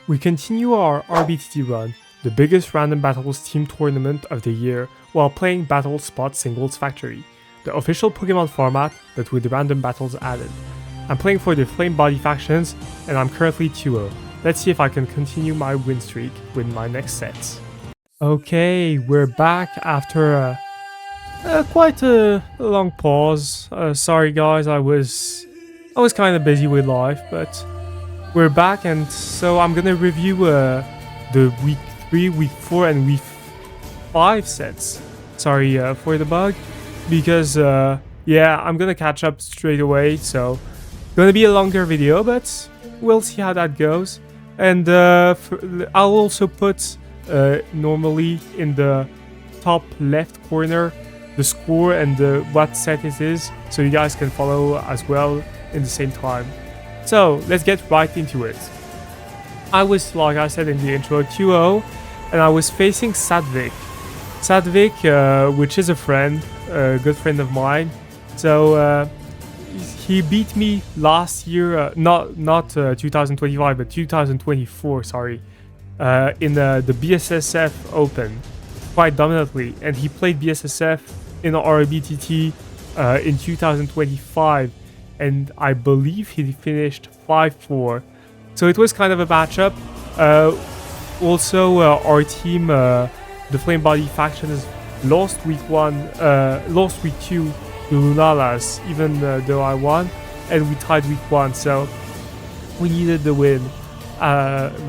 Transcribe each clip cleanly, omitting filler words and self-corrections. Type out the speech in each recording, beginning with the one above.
We continue our RBTT run, the biggest random battles team tournament of the year, while playing Battle Spot Singles Factory, the official Pokemon format but with random battles added. I'm playing for the Flame Body factions and I'm currently 2-0. Let's see if I can continue my win streak with my next sets. Okay, we're back after quite a long pause. Sorry guys, I was kind of busy with life, but we're back, and so I'm gonna review the week 3, week 4, and week 5 sets. Sorry for the bug, because yeah, I'm gonna catch up straight away. So gonna be a longer video, but we'll see how that goes. And I'll also put normally in the top left corner the score and what set it is, so you guys can follow as well in the same time. So let's get right into it. I was, like I said in the intro, 2-0, and I was facing Sadvik. Sadvik, which is a friend, a good friend of mine. So he beat me last year, not 2025, but 2024, sorry, in the BSSF Open, quite dominantly. And he played BSSF in the RBTT in 2025. And I believe he finished 5-4. So it was kind of a matchup. Also, our team, the Flame Body faction, has lost week 2 to Lunalas, even though I won. And we tied week 1, so we needed the win,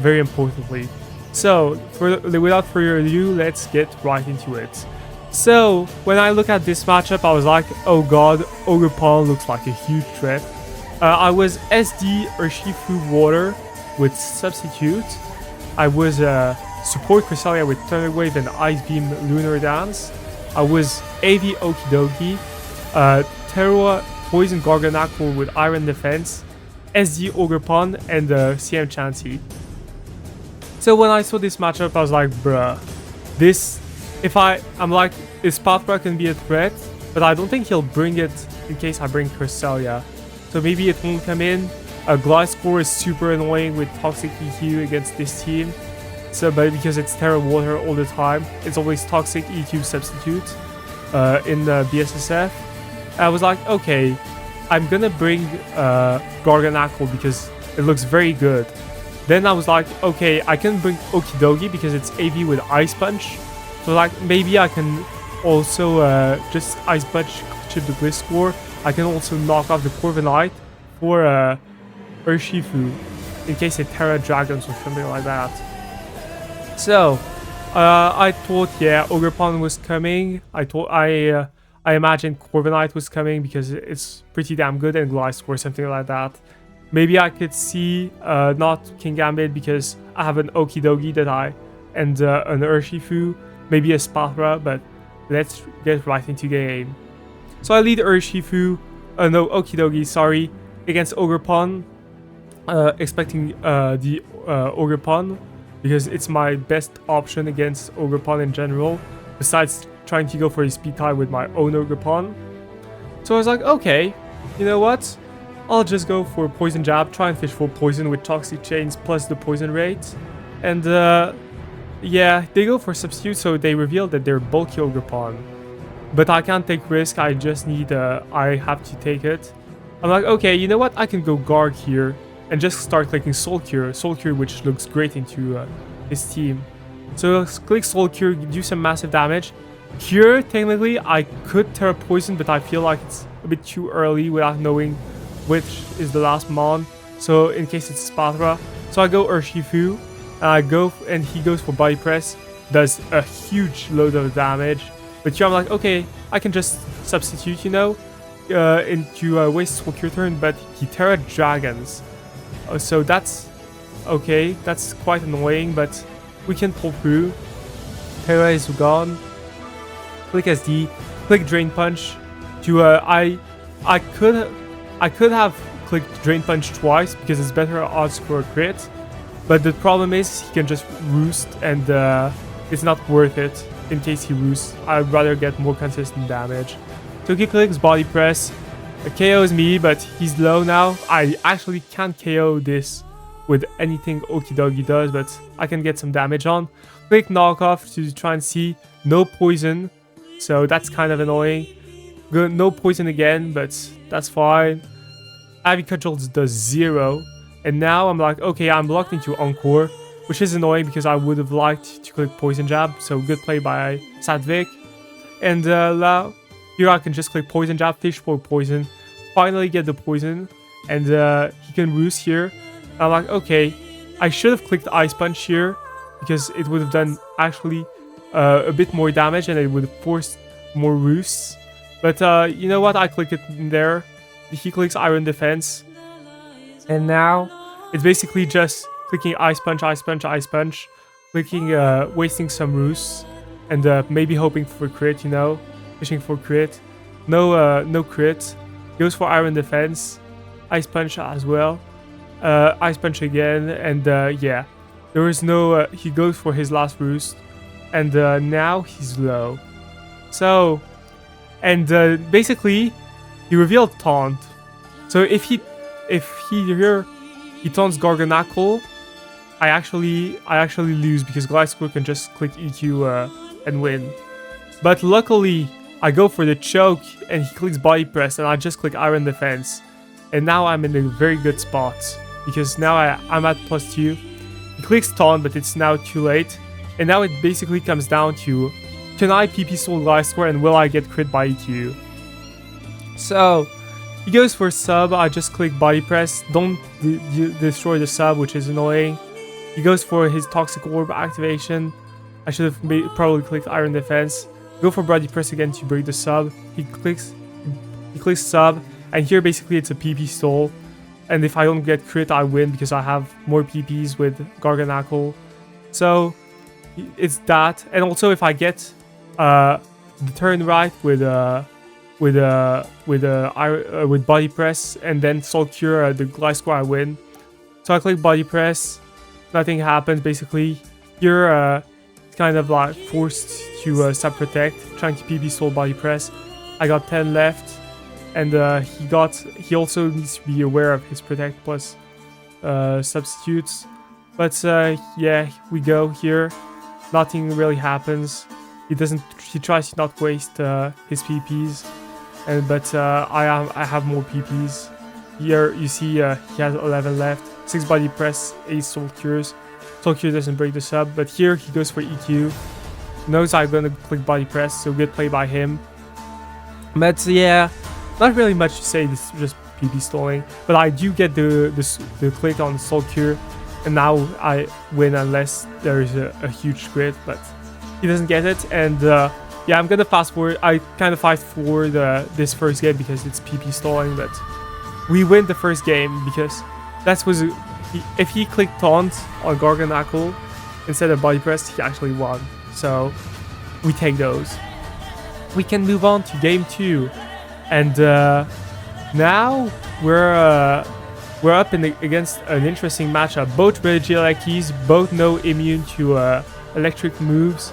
very importantly. So, without further ado, let's get right into it. So, when I look at this matchup, I was like, oh god, Ogerpon looks like a huge threat. I was SD Urshifu Water with Substitute. I was Support Cresselia with Thunder Wave and Ice Beam Lunar Dance. I was AV Okidoki, Terra Poison Garganacl with Iron Defense, SD Ogerpon, and CM Chansey. So when I saw this matchup, I was like, bruh, this... I'm like, Ispatra can be a threat, but I don't think he'll bring it in case I bring Cresselia. So maybe it won't come in. Gliscor is super annoying with Toxic EQ against this team. So, but because it's Terra Water all the time, it's always Toxic EQ Substitute in the BSSF. I was like, okay, I'm gonna bring Garganacl because it looks very good. Then I was like, okay, I can bring Okidogi because it's AV with Ice Punch. So like maybe I can also just Ice Punch chip the Gliscor. I can also knock off the Corviknight for Urshifu in case it Terra Dragons or something like that. So I thought, yeah, Ogerpon was coming. I imagined Corviknight was coming because it's pretty damn good, and Gliscor, something like that. Maybe I could see not King Gambit because I have an Okidogi and an Urshifu. Maybe a Spatra, but let's get right into the game. So I lead Urshifu, no, Okidogi, sorry, against Ogerpon, expecting the Ogerpon, because it's my best option against Ogerpon in general, besides trying to go for a speed tie with my own Ogerpon. So I was like, okay, you know what? I'll just go for Poison Jab, try and fish for Poison with Toxic Chains plus the Poison rate, and yeah, they go for Substitute, so they reveal that they're bulky Ogerpon. But I can't take risk, I just need, I have to take it. I'm like, okay, you know what, I can go Garg here, and just start clicking Soul Cure, which looks great into his team. So let's click Soul Cure, do some massive damage. Cure, technically, I could Terra Poison, but I feel like it's a bit too early without knowing which is the last Mon. So in case it's Spatra, so I go Urshifu. And he goes for Body Press, does a huge load of damage. But here I'm like, okay, I can just substitute, you know, into waste Soul Cure turn, but he Terra Dragons. So that's okay, that's quite annoying, but we can pull through. Terra is gone. Click SD, click Drain Punch. I could have clicked Drain Punch twice because it's better odds for a crit. But the problem is he can just roost, and it's not worth it in case he roosts. I'd rather get more consistent damage. So he clicks Body Press, KOs me, but he's low now. I actually can't KO this with anything Okidogi does, but I can get some damage on. Click knockoff to try and see. No poison, so that's kind of annoying. Good, no poison again, but that's fine. Ivy Cudgels does 0. And now I'm like, okay, I'm locked into Encore, which is annoying because I would have liked to click Poison Jab. So good play by Sadvik. And now, here I can just click Poison Jab, fish for poison. Finally get the poison. And he can roost here. I'm like, okay, I should have clicked Ice Punch here because it would have done actually a bit more damage and it would have forced more roosts. But you know what? I click it in there. He clicks Iron Defense. And now it's basically just clicking Ice Punch, Ice Punch, Ice Punch. Clicking, wasting some roosts. And maybe hoping for crit, you know. Fishing for crit. No crit. Goes for Iron Defense. Ice Punch as well. Ice Punch again. And yeah. There is no... he goes for his last roost. And now he's low. So... And basically, he revealed Taunt. So if he here he taunts Garganacle, I actually lose because Gliscor can just click EQ and win. But luckily, I go for the choke and he clicks Body Press and I just click Iron Defense. And now I'm in a very good spot because now I'm at +2. He clicks Taunt, but it's now too late. And now it basically comes down to, can I PP Soul Gliscor and will I get crit by EQ? So, he goes for sub, I just click Body Press, don't destroy the sub, which is annoying. He goes for his Toxic Orb activation. I should have probably clicked Iron Defense. Go for Body Press again to break the sub. He clicks sub, and here basically it's a PP stall. And if I don't get crit, I win because I have more PPs with Garganacle. So, it's that. And also if I get the turn right with Body Press and then Soul Cure the Gliscor, I win. So I click Body Press, nothing happens basically. Here kind of like forced to sub protect, trying to PP Soul Body Press. I got 10 left, and he also needs to be aware of his protect plus substitutes. But yeah, we go here. Nothing really happens. He tries to not waste his PPs, but I have more PPs. Here you see he has 11 left. 6 Body Press, 8 Soul Cures. Soul Cure doesn't break the sub, but here he goes for EQ. Knows I'm gonna click Body Press, so good play by him. But yeah, not really much to say. This is just PP stalling. But I do get the click on Soul Cure, and now I win unless there is a huge crit, but he doesn't get it. And yeah, I'm gonna fast forward. I kind of fast forward this first game because it's PP stalling, but we win the first game because if he clicked Taunt on Garganacle instead of Body Press, he actually won. So we take those. We can move on to game 2, and now we're up against an interesting matchup. Both Regielekis, both no immune to electric moves,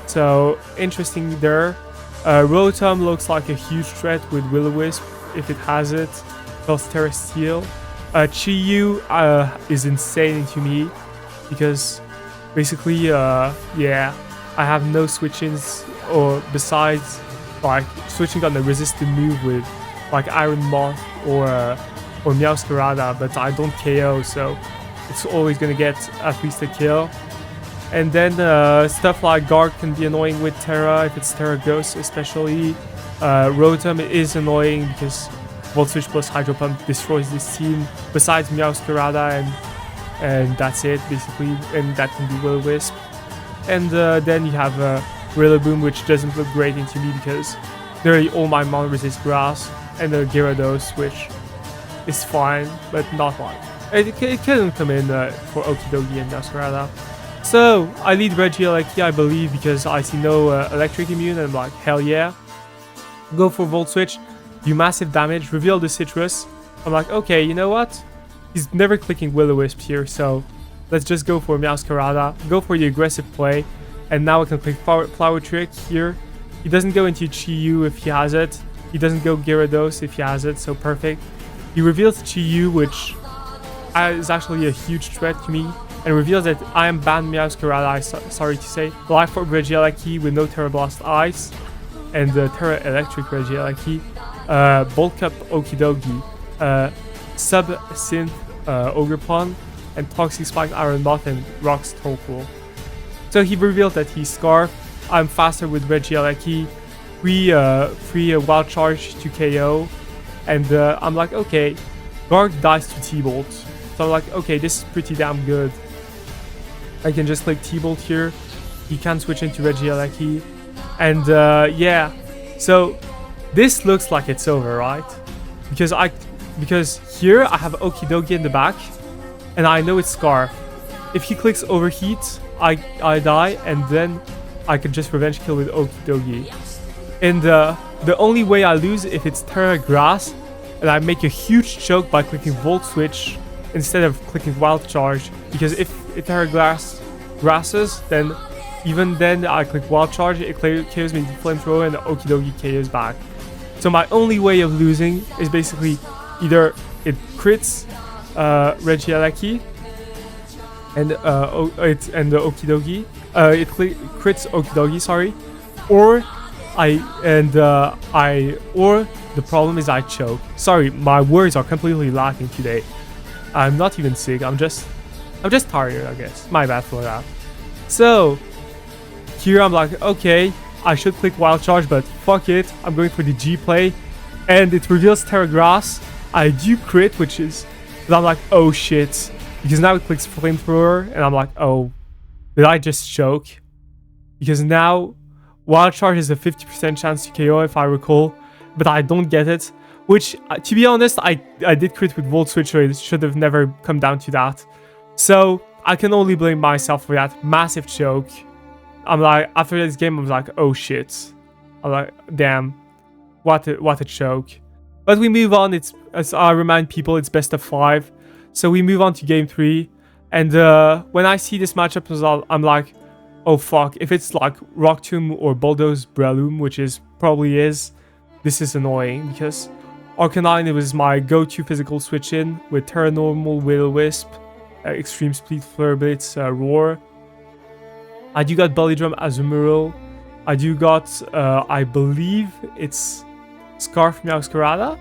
so interesting there. Rotom looks like a huge threat with Will-O-Wisp if it has it, plus Terra Steel. Chi-Yu is insane to me because basically, yeah, I have no switch-ins or besides like switching on the resistant move with like Iron Moth or Meowscarada, but I don't KO, so it's always gonna get at least a kill. And then stuff like Guard can be annoying with Terra if it's Terra Ghost, especially. Rotom is annoying because Volt Switch plus Hydro Pump destroys this team. Besides Meowscarada, and that's it basically, and that can be Will-O-Wisp. And then you have Rillaboom, which doesn't look great into me because nearly all my mon resist grass, and the Gyarados, which is fine, but not like it couldn't come in for Okidogi and Meowscarada. So I lead Regieleki, I believe, because I see no electric immune, and I'm like, hell yeah. Go for Volt Switch, do massive damage, reveal the Citrus. I'm like, okay, you know what? He's never clicking Will-O-Wisp here, so let's just go for Meowscarada, go for the aggressive play, and now I can click Flower Trick here. He doesn't go into Chi-Yu if he has it. He doesn't go Gyarados if he has it, so perfect. He reveals Chi-Yu, which is actually a huge threat to me, and reveals that I am banned Meowscarada, sorry to say. Life Orb Regieleki with no Terra Blast Ice, and Terra Electric Regieleki. Bulk Up Okidogi, Sub Synth Ogerpon, and Toxic Spike Iron Moth and Rocks Tokul. So he revealed that he's Scarf. I'm faster with Regieleki. Free Wild Charge to KO. And I'm like, okay. Garg dies to T-Bolt. So I'm like, okay, this is pretty damn good. I can just click T-Bolt here. He can switch into Regieleki. And yeah. So this looks like it's over, right? Because here I have Okidogi in the back. And I know it's Scarf. If he clicks Overheat, I die, and then I can just revenge kill with Okidogi. And the only way I lose if it's Terra Grass, and I make a huge choke by clicking Volt Switch instead of clicking Wild Charge. Because if Terra grasses, then even then I click Wild Charge, it KOs me with Flamethrower, and Okidogi KOs back. So my only way of losing is basically either it crits Regieleki and the Okidogi. It crits Okidogi, sorry, or the problem is I choke. Sorry, my words are completely lacking today. I'm not even sick. I'm just tired, I guess. My bad for that. So here I'm like, okay, I should click Wild Charge, but fuck it. I'm going for the G play, and it reveals Terra Grass. I do crit, which is, but I'm like, oh shit, because now it clicks Flamethrower, and I'm like, oh, did I just choke? Because now Wild Charge is a 50% chance to KO if I recall, but I don't get it. Which, to be honest, I did crit with Volt Switch, so it should have never come down to that. So I can only blame myself for that massive choke. I'm like, after this game, I was like, oh shit. I'm like, damn, what a choke. But we move on. It's, as I remind people, it's best of 5. So we move on to game 3. And when I see this matchup result, I'm like, oh fuck. If it's like Rock Tomb or Bulldoze Breloom, which is probably is, this is annoying because Arcanine, it was my go-to physical switch in with Terra Normal, Will-O-Wisp, Extreme Speed, Flare Blitz, Roar. I do got Belly Drum Azumarill. I do got, I believe it's Scarf Meowscarada.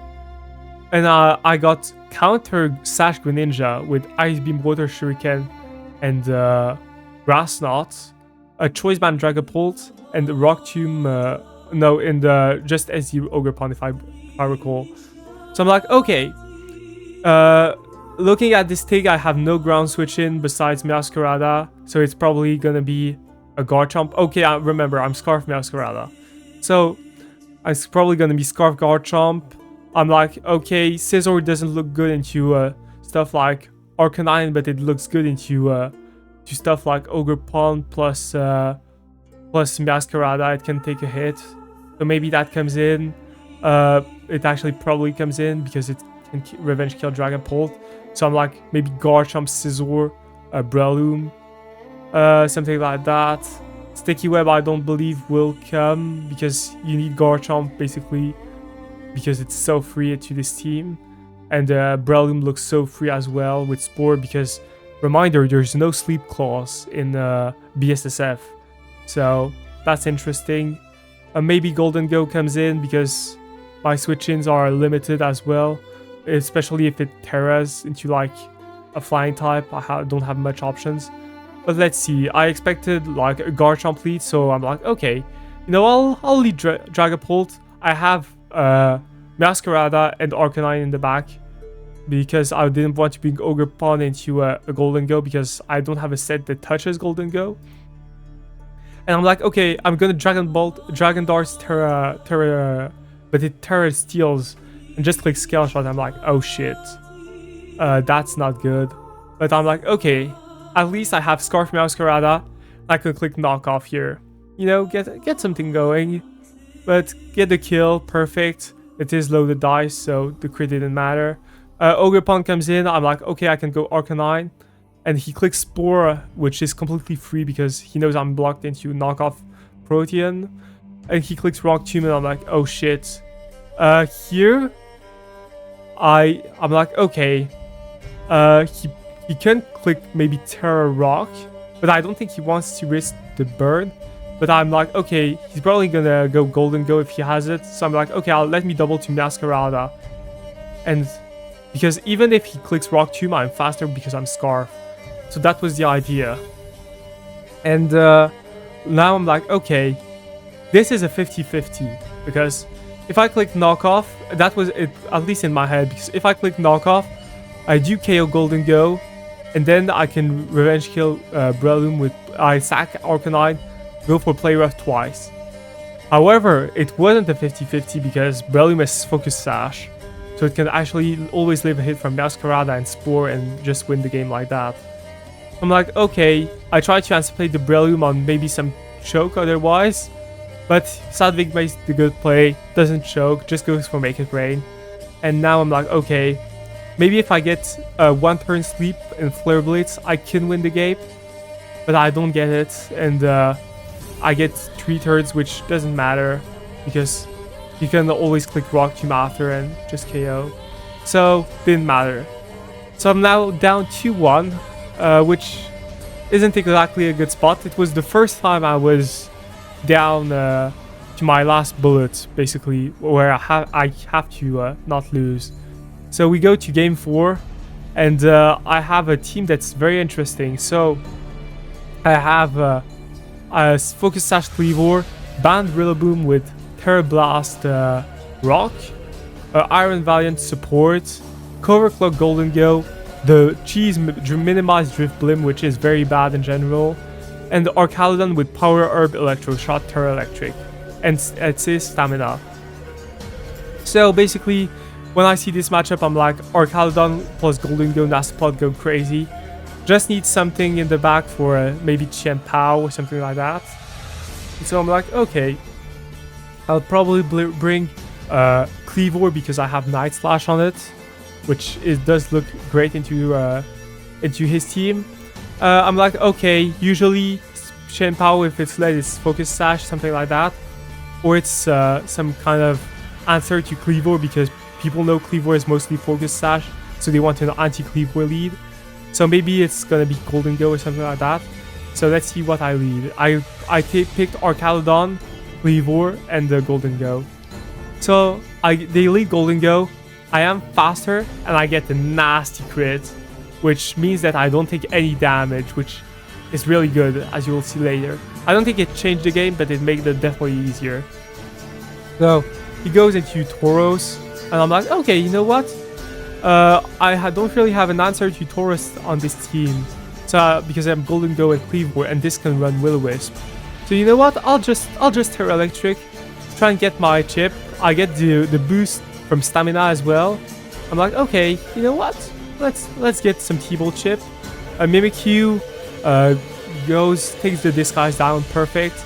And I got Counter Sash Greninja with Ice Beam, Water Shuriken, and Grass Knot, a Choice Band Dragapult, and Rock Tomb, no, in the just SD Ogerpon if I recall. So I'm like, okay. Looking at this thing, I have no ground switch in besides Meowscarada, so it's probably gonna be a Garchomp. Okay, I remember, I'm Scarf Meowscarada. So it's probably gonna be Scarf Garchomp. I'm like, okay, Scizor doesn't look good into stuff like Arcanine, but it looks good into to stuff like Ogerpon plus Meowscarada. It can take a hit, so maybe that comes in. It actually probably comes in because it can revenge kill Dragapult. So I'm like, maybe Garchomp, Scizor, Breloom, something like that. Sticky Web I don't believe will come because you need Garchomp basically because it's so free to this team. And Breloom looks so free as well with Spore because, reminder, there's no Sleep Clause in BSSF. So that's interesting. Maybe Golden Go comes in because my switch-ins are limited as well. Especially if it Terras into like a flying type. I don't have much options. But let's see. I expected like a Garchomp lead, so I'm like, okay. You know, I'll lead Dragapult. I have Meowscarada and Arcanine in the back because I didn't want to bring Ogerpon into a Golden Go because I don't have a set that touches Golden Go. And I'm like, okay, I'm gonna Dragon Darts Terra, but it Terra Steals and just click Scale Shot. I'm like, oh shit, that's not good. But I'm like, okay, at least I have Scarf Meowscarada. I could click Knockoff here, you know, get something going. But get the kill, perfect. It is loaded dice, so the crit didn't matter. Ogerpon comes in. I'm like, okay, I can go Arcanine. And he clicks Spore, which is completely free because he knows I'm blocked into Knockoff Protean. And he clicks Rock Tomb, and I'm like, oh shit. Here, I'm like, okay. He can click maybe Terra Rock, but I don't think he wants to risk the burn. But I'm like, okay, he's probably gonna go Golden Go if he has it. So I'm like, okay, let me double to Masquerada. And because even if he clicks Rock Tomb, I'm faster because I'm Scarf. So that was the idea. And now I'm like, okay, this is a 50-50. Because if I click Knockoff, that was it, at least in my head. Because if I click Knockoff, I do KO Golden Go. And then I can revenge kill Breloom with... I sack Arcanine, go for Play Rough twice. However, it wasn't a 50-50 because Breloom has Focus Sash. So it can actually always live a hit from Masquerada and Spore and just win the game like that. I'm like, okay, I tried to anticipate the Breloom on maybe some choke otherwise. But Sadvik makes the good play, doesn't choke, just goes for Make It Rain. And now I'm like, okay, maybe if I get one turn sleep and Flare Blitz, I can win the game. But I don't get it, and I get 3 turns, which doesn't matter because you can always click Rock Tomb after and just KO. So, didn't matter. So I'm now down 2-1, which isn't exactly a good spot. It was the first time I was down to my last bullet, basically, where I have to not lose. So we go to game 4, and I have a team that's very interesting. So I have a Focus Sash Cleavor, Band Rillaboom with Terra Blast Rock, Iron Valiant support, Cover Clock Golden Go, the Cheese Minimized Drift Blim, which is very bad in general, and Archaludon with Power Herb Electro Shot Terra Electric, and it says Stamina. So basically, when I see this matchup, I'm like, Archaludon plus Golden Go, Nastapod go crazy. Just need something in the back for maybe Chen Pao or something like that. And so I'm like, okay, I'll probably bring Cleavor because I have Night Slash on it, which does look great into his team. I'm like, okay, usually Chen Pao, if it's led, it's Focus Sash, something like that. Or it's some kind of answer to Cleavor because people know Cleavor is mostly Focus Sash, so they want an anti-Cleavor lead. So maybe it's gonna be Golden Go or something like that. So let's see what I lead. I picked Archaludon, Cleavor, and the Golden Go. So they lead Golden Go. I am faster, and I get the nasty crit, which means that I don't take any damage, which is really good, as you will see later. I don't think it changed the game, but it made it definitely easier. So he goes into Tauros, and I'm like, okay, you know what? I don't really have an answer to Tauros on this team, so because I'm Golden Go and Cleavor, and this can run Will-O-Wisp. So you know what? I'll just Terra Electric, try and get my chip. I get the boost from Stamina as well. I'm like, okay, you know what? Let's get some T-Bolt chip. Mimikyu takes the disguise down, perfect.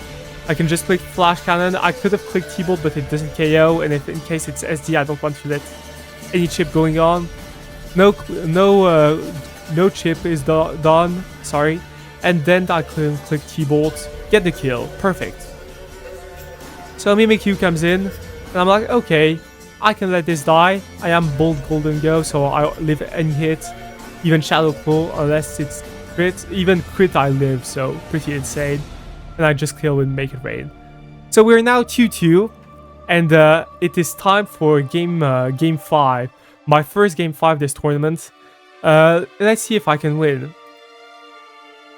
I can just click Flash Cannon. I could have clicked T-Bolt, but it doesn't KO, and if in case it's SD, I don't want to let any chip going on. No chip is done, sorry. And then I can click T-Bolt, get the kill, perfect. So Mimikyu comes in, and I'm like, okay, I can let this die. I am Bold Golden Go, so I live any hit, even Shadow Claw, unless it's crit. Even crit I live, so pretty insane. And I just kill with Make It Rain. So we're now 2-2, and it is time for game 5. My first game 5 this tournament. Let's see if I can win.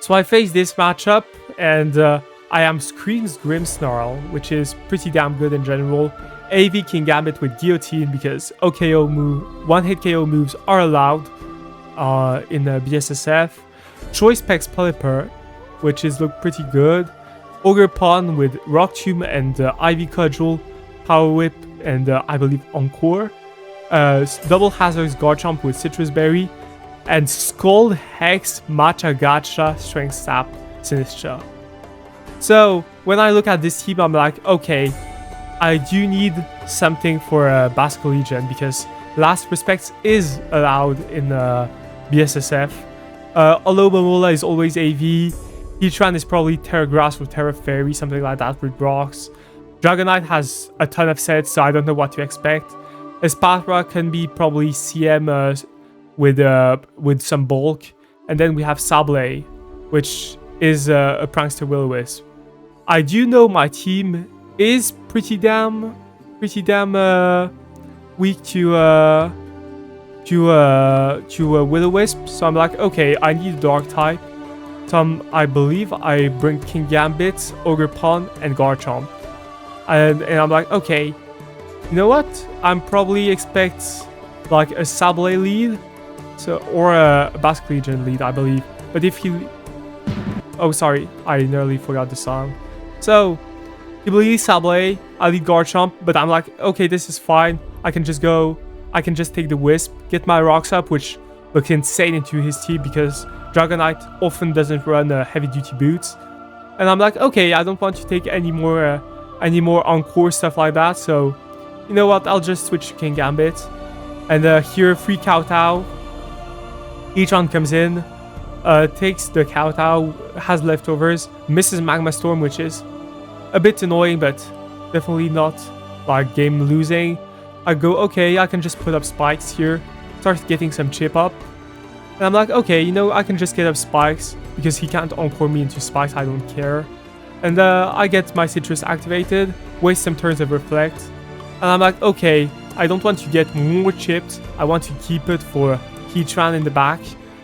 So I face this matchup, and I am Scream's Grimmsnarl, which is pretty damn good in general. AV Kingambit with Guillotine because one-hit KO moves are allowed in BSSF. Choice Pex Pelipper, which look pretty good. Ogre Pawn with Rock Tomb and Ivy Cudgel, Power Whip, and I believe Encore. Double Hazard's Garchomp with Citrus Berry. And Scald Hex Matcha Gacha Strength Sap Sinistra. So when I look at this team, I'm like, okay, I do need something for Basque Legion because Last Respects is allowed in BSSF. Alomomola is always AV. Heatran is probably Terra Grass or Terra Fairy, something like that with rocks. Dragonite has a ton of sets, so I don't know what to expect. Espatra can be probably CM with some bulk, and then we have Sablé, which is a prankster will-o-wisp. I do know my team is pretty damn weak to will-o-wisp, so I'm like, okay, I need a dark type. So I believe I bring King Gambit, Ogre Pawn, and Garchomp, and I'm like, okay, you know what? I'm probably expect like a Sablé lead, so or a Basque Legion lead, I believe. But if he, oh sorry, I nearly forgot the song. So he believes Sablé, I lead Garchomp, but I'm like, okay, this is fine. I can just take the Wisp, get my rocks up, which look insane into his team because Dragonite often doesn't run heavy duty boots. And I'm like, okay, I don't want to take any more encore stuff like that. So you know what? I'll just switch to King Gambit. And here, free Kowtow. Heatran comes in, takes the Kowtow, has leftovers, misses Magma Storm, which is a bit annoying, but definitely not like game losing. I go, okay, I can just put up spikes here, start getting some chip up. And I'm like, okay, you know, I can just get up spikes because he can't encore me into spikes, I don't care. And I get my citrus activated, waste some turns of reflect. And I'm like, okay, I don't want to get more chipped, I want to keep it for Heatran in the back.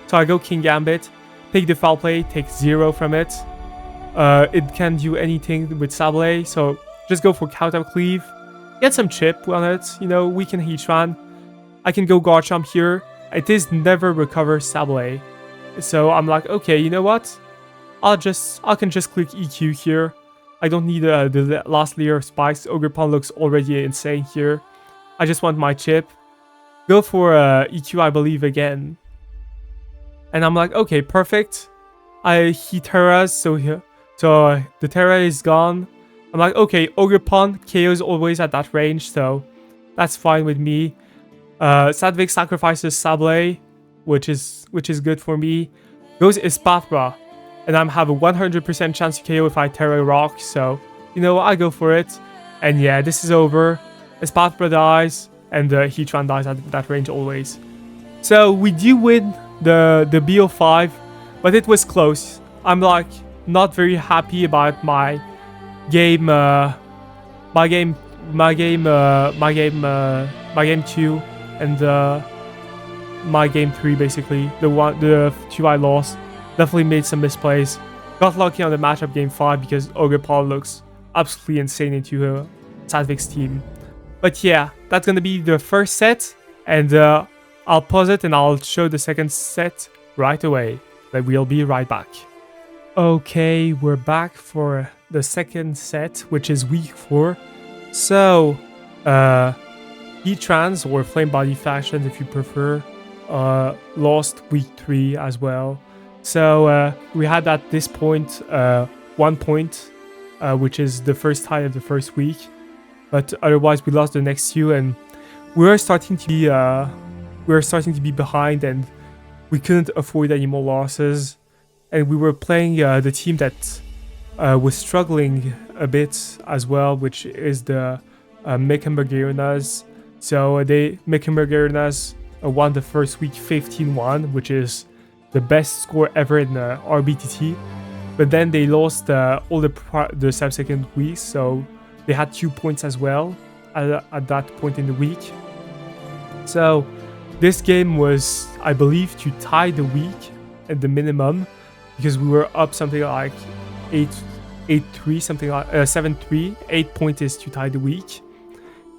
So I go King Gambit, take the Foul Play, take 0 from it. It can't do anything with Sablé, so just go for Kowtow Cleave. Get some chip on it, you know, weaken Heatran. I can go Garchomp here. It is never recover Sablé. So I'm like, okay, you know what? I can just click EQ here. I don't need the last layer of spikes. Ogre Pawn looks already insane here. I just want my chip. Go for EQ, I believe, again. And I'm like, okay, perfect. He Terras, so the Terra is gone. I'm like, okay, Ogre Pawn, KO is always at that range, so that's fine with me. Sadvik sacrifices Sablé, which is good for me. Goes Espathra, and I have a 100% chance to KO if I Terra Rock, so, you know, I go for it. And yeah, this is over. Espathra dies, and Heatran dies at that range always. So we do win the BO5, but it was close. I'm like not very happy about my game 2 and my game 3, basically the 2 I lost. Definitely made some misplays. Got lucky on the matchup game 5 because Ogre Pawn looks absolutely insane into Sadvik's team. But yeah, that's gonna be the first set, and I'll pause it and I'll show the second set right away. But we'll be right back. Okay, we're back for the second set, which is week 4. So, Heatrans, or Flame Body Factions if you prefer, lost week 3 as well. So we had at this point 1 point, which is the first tie of the first week. But otherwise, we lost the next 2, and we were starting to be behind, and we couldn't afford any more losses. And we were playing the team that was struggling a bit as well, which is the Mecklenburg-Arenas. So Mecklenburg-Arenas won the first week 15-1, which is the best score ever in RBTT. But then they lost all the subsequent weeks, so they had 2 points as well at that point in the week. So this game was, I believe, to tie the week at the minimum, because we were up something like 8-3, something like 7-3. 8 points is to tie the week.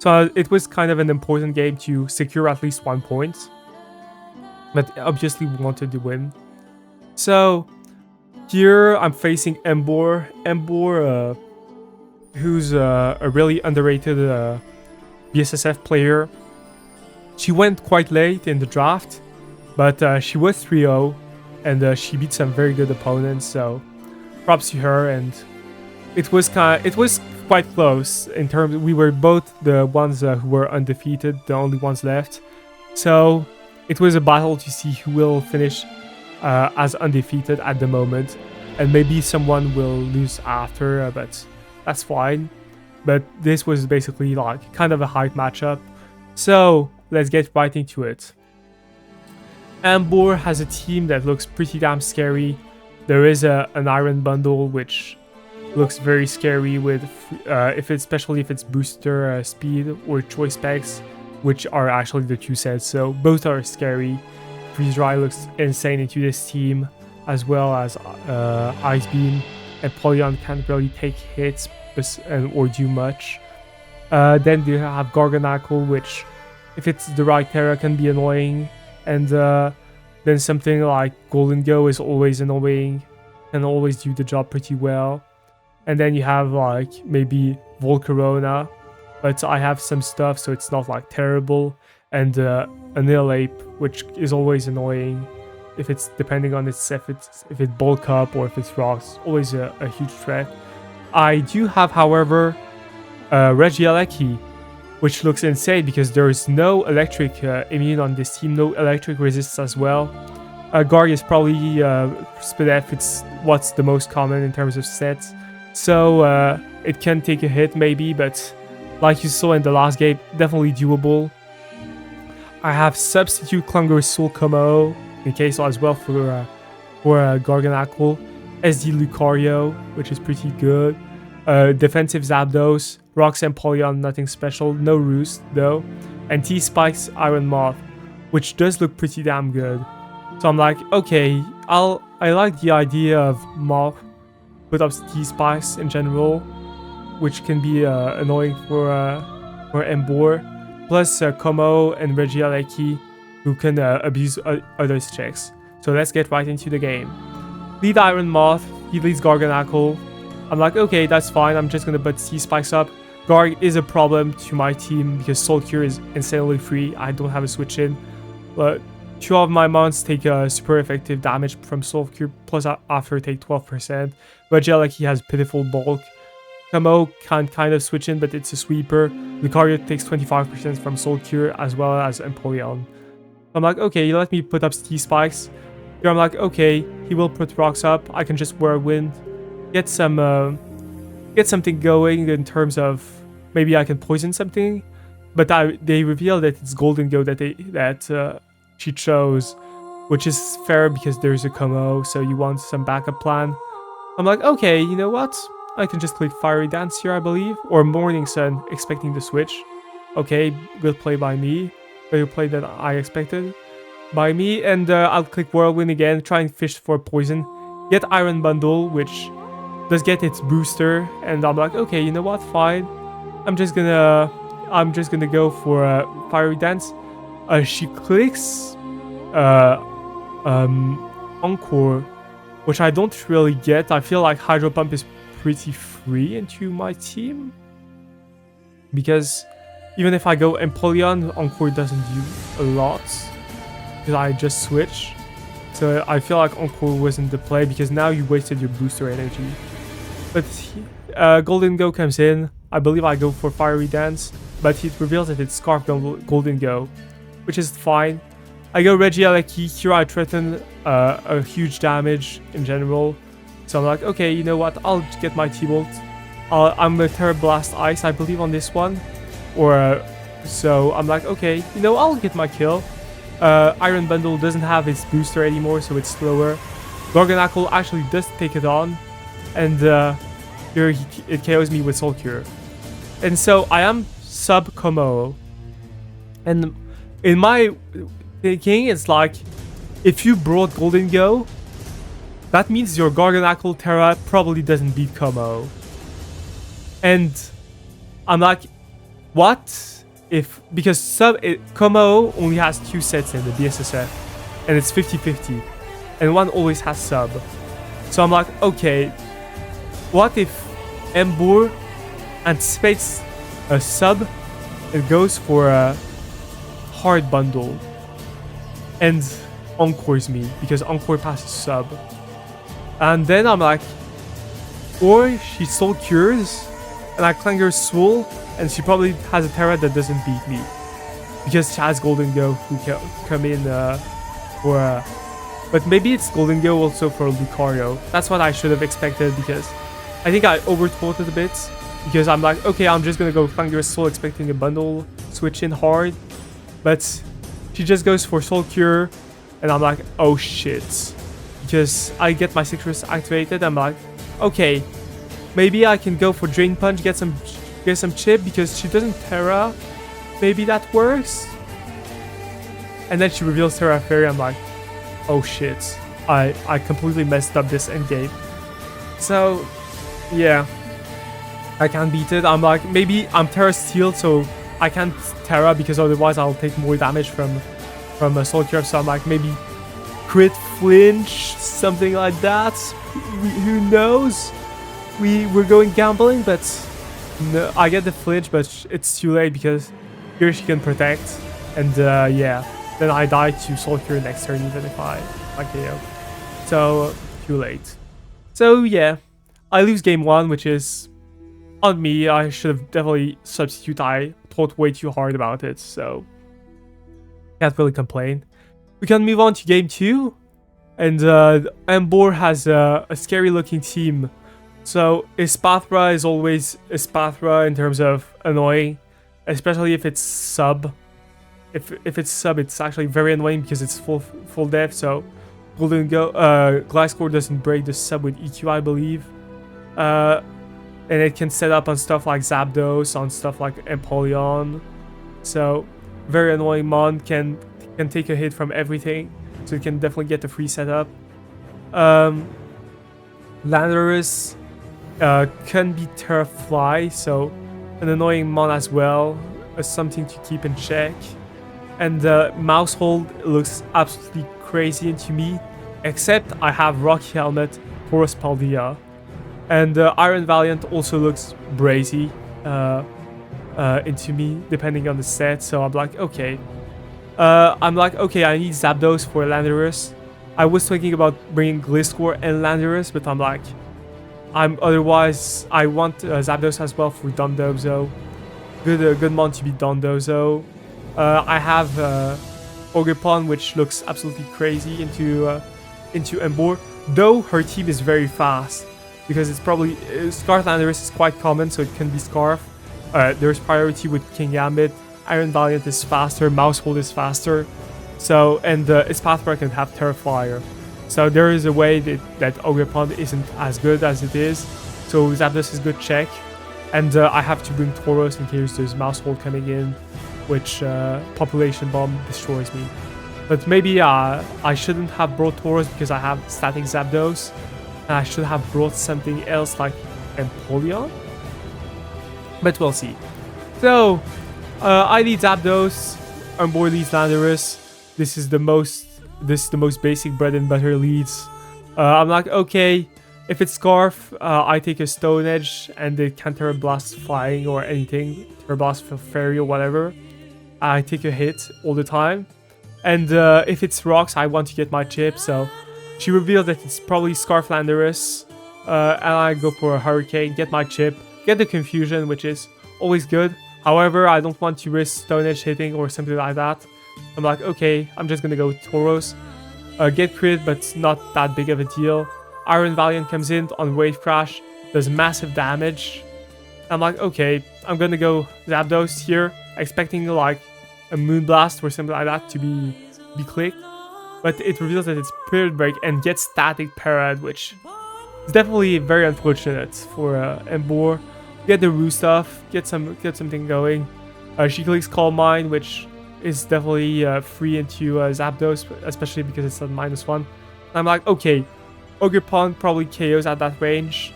So it was kind of an important game to secure at least 1 point. But obviously we wanted to win. So here I'm facing Embor. Embor, who's a really underrated BSSF player. She went quite late in the draft, but she was 3-0, and she beat some very good opponents. So props to her. And it was quite close in terms. We were both the ones who were undefeated, the only ones left. So it was a battle to see who will finish as undefeated at the moment, and maybe someone will lose after, but that's fine. But this was basically like kind of a hype matchup. So let's get right into it. Ambor has a team that looks pretty damn scary. There is an iron bundle which looks very scary with especially if it's booster speed or choice specs, which are actually the two sets. So both are scary. Freeze Dry looks insane into this team, as well as Ice Beam, and Pollyon can't really take hits or do much. Then you have Garganacle, which, if it's the right Terra, can be annoying. And then something like Golden Go is always annoying, and always do the job pretty well. And then you have like maybe Volcarona, but I have some stuff, so it's not like terrible. And Annihilape, which is always annoying if it's depending on its if it bulk up or if it's rocks. Always a huge threat. I do have, however, Regieleki, which looks insane because there is no electric immune on this team, no electric resists as well. Garg is probably split F, it's what's the most common in terms of sets. So it can take a hit maybe, but like you saw in the last game, definitely doable. I have Substitute Clunger Soul Como in case as well for Garganacle. SD Lucario, which is pretty good. Defensive Zapdos, Rocks and Pollyon, nothing special. No Roost though. And T-Spikes Iron Moth, which does look pretty damn good. So I'm like, okay, I like the idea of Moth put up T-Spikes in general, which can be annoying for Embor. Plus Como and Regieleki, who can abuse others' checks. So let's get right into the game. Lead Iron Moth, he leads Garganacle. I'm like, okay, that's fine, I'm just gonna put T-Spikes up. Garg is a problem to my team because Soul Cure is insanely free. I don't have a switch in, but 2 of my mons take super effective damage from Soul Cure, plus after take 12%. Regieleki has pitiful bulk. Como can kind of switch in, but it's a sweeper. Lucario takes 25% from Soul Cure as well as Empoleon. I'm like, okay, you let me put up T-Spikes. Here I'm like, okay, he will put rocks up. I can just Whirlwind, get something going in terms of maybe I can poison something. But they reveal that it's Golden Go that she chose, which is fair because there's a Como, so you want some backup plan. I'm like, okay, you know what? I can just click Fiery Dance here, I believe. Or Morning Sun, expecting the switch. Okay, good play by me. Better play than I expected by me. And I'll click Whirlwind again, try and fish for poison. Get Iron Bundle, which does get its booster. And I'm like, okay, you know what? Fine. I'm just gonna go for Fiery Dance. She clicks Encore, which I don't really get. I feel like Hydro Pump is pretty free into my team, because even if I go Empoleon, Encore doesn't do a lot because I just switch. So I feel like Encore wasn't the play because now you wasted your booster energy. But Golden Go comes in. I believe I go for Fiery Dance, but it reveals that it's Scarf Golden Go, which is fine. I go Regieleki. Here I threaten a huge damage in general. So I'm like, okay, you know what? I'll get my T-Bolt. I'm a Terra Blast Ice, I believe, on this one. So I'm like, okay, you know, I'll get my kill. Iron Bundle doesn't have its booster anymore, so it's slower. Garganacle actually does take it on. And here it KOs me with Soul Cure. And so I am sub Como. And in my thinking, it's like, if you brought Golden Go, that means your Garganacle Terra probably doesn't beat Como. And I'm like, what? Because Como only has 2 sets in the BSSF, and it's 50-50, and one always has sub. So I'm like, okay, what if Embor anticipates a sub and goes for a hard bundle and Encores me because Encore passes sub? And then I'm like, or she Soul Cures and I Clanger Soul, and she probably has a Terra that doesn't beat me because she has Golden Go who can come in for but maybe it's Golden Go also for Lucario. That's what I should have expected, because I think I overthought it a bit, because I'm like, okay, I'm just gonna go Clanger Soul expecting a bundle switch in hard, but she just goes for Soul Cure. and I'm like, oh shit. Because I get my citrus activated, I'm like, okay, maybe I can go for Drain Punch, get some chip, because she doesn't Terra. Maybe that works. And then she reveals Terra Fairy. I'm like, oh shit, I completely messed up this endgame. So yeah, I can't beat it. I'm like, maybe I'm Terra Steel, so I can't Terra because otherwise I'll take more damage from a Soul Curve. So I'm like, maybe crit flinch, something like that. Who knows? We're going gambling, but no, I get the flinch, but it's too late because here she can protect, and yeah, then I die to Soul Cure next turn even if I KO. So too late. So yeah, I lose game 1, which is on me. I should have definitely substitute. I thought way too hard about it, so can't really complain. We can move on to game 2, and Embor has a scary looking team. So Espathra is always Espathra in terms of annoying, especially if it's sub. If it's sub, it's actually very annoying because it's full def. So Gliscor doesn't break the sub with EQ, I believe, and it can set up on stuff like Zapdos, on stuff like Empoleon. So very annoying. Mon can take a hit from everything, so it can definitely get the free setup. Landorus can be Terra Fly, so an annoying Mon as well, something to keep in check. And Mousehold looks absolutely crazy into me, except I have Rocky Helmet, Porous Paldea. And Iron Valiant also looks brazy into me, depending on the set, so I'm like, okay. I need Zapdos for Landorus. I was thinking about bringing Gliscor and Landorus, but I'm like, otherwise I want Zapdos as well for Dondozo. Good mon to be Dondozo. I have Ogerpon, which looks absolutely crazy into Embor, though her team is very fast because it's probably Scarf Landorus is quite common, so it can be Scarf. There's priority with King Gambit. Iron Valiant is faster, Mousehold is faster, so and Espathra can have Terra Flyer. So there is a way that Ogerpon isn't as good as it is. So Zapdos is good check, and I have to bring Tauros in case there's Mousehold coming in, which Population Bomb destroys me. But maybe I shouldn't have brought Tauros because I have Static Zapdos, and I should have brought something else like Empoleon. But we'll see. So I need Zapdos, Embor leads Landorus. This is the most basic bread and butter leads. I'm like, okay, if it's Scarf, I take a Stone Edge and it can't Terra Blast Flying or anything, Terra Blast for Fairy or whatever. I take a hit all the time. And if it's Rocks, I want to get my chip, so she revealed that it's probably Scarf Landorus, and I go for a Hurricane, get my chip, get the Confusion, which is always good. However, I don't want to risk Stone Edge hitting or something like that. I'm like, okay, I'm just gonna go with Tauros. Get crit, but not that big of a deal. Iron Valiant comes in on Wave Crash, does massive damage. I'm like, okay, I'm gonna go Zapdos here, expecting like a Moonblast or something like that to be clicked. But it reveals that it's Period Break and gets Static Parad, which is definitely very unfortunate for Embor. Get the Roo stuff, get something going. She clicks Calm Mind, which is definitely free into Zapdos, especially because it's at -1. I'm like, okay, Ogerpon probably KOs at that range.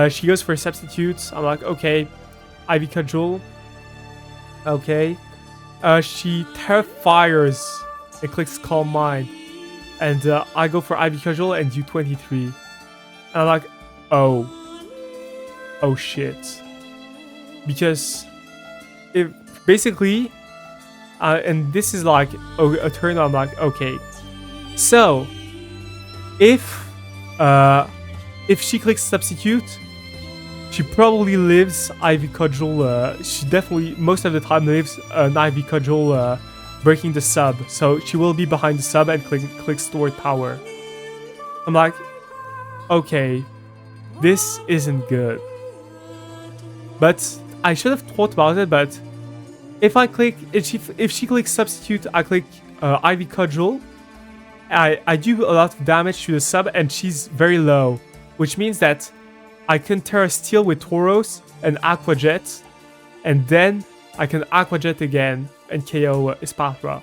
She goes for Substitutes. I'm like, okay, Ivy Cudgel. Okay. She Terra Fires and clicks Calm Mind. And I go for Ivy Cudgel and do 23. And I'm like, oh shit. Because if basically, and this is like a turn, I'm like, okay. So if she clicks Substitute, she probably lives Ivy Cudgel. She definitely most of the time lives an Ivy Cudgel breaking the sub. So she will be behind the sub and click Stored Power. I'm like, okay, this isn't good. But I should have thought about it. But if she clicks Substitute, I click Ivy Cudgel. I do a lot of damage to the sub, and she's very low, which means that I can Terra Steel with Tauros and Aqua Jet, and then I can Aqua Jet again and KO Espathra.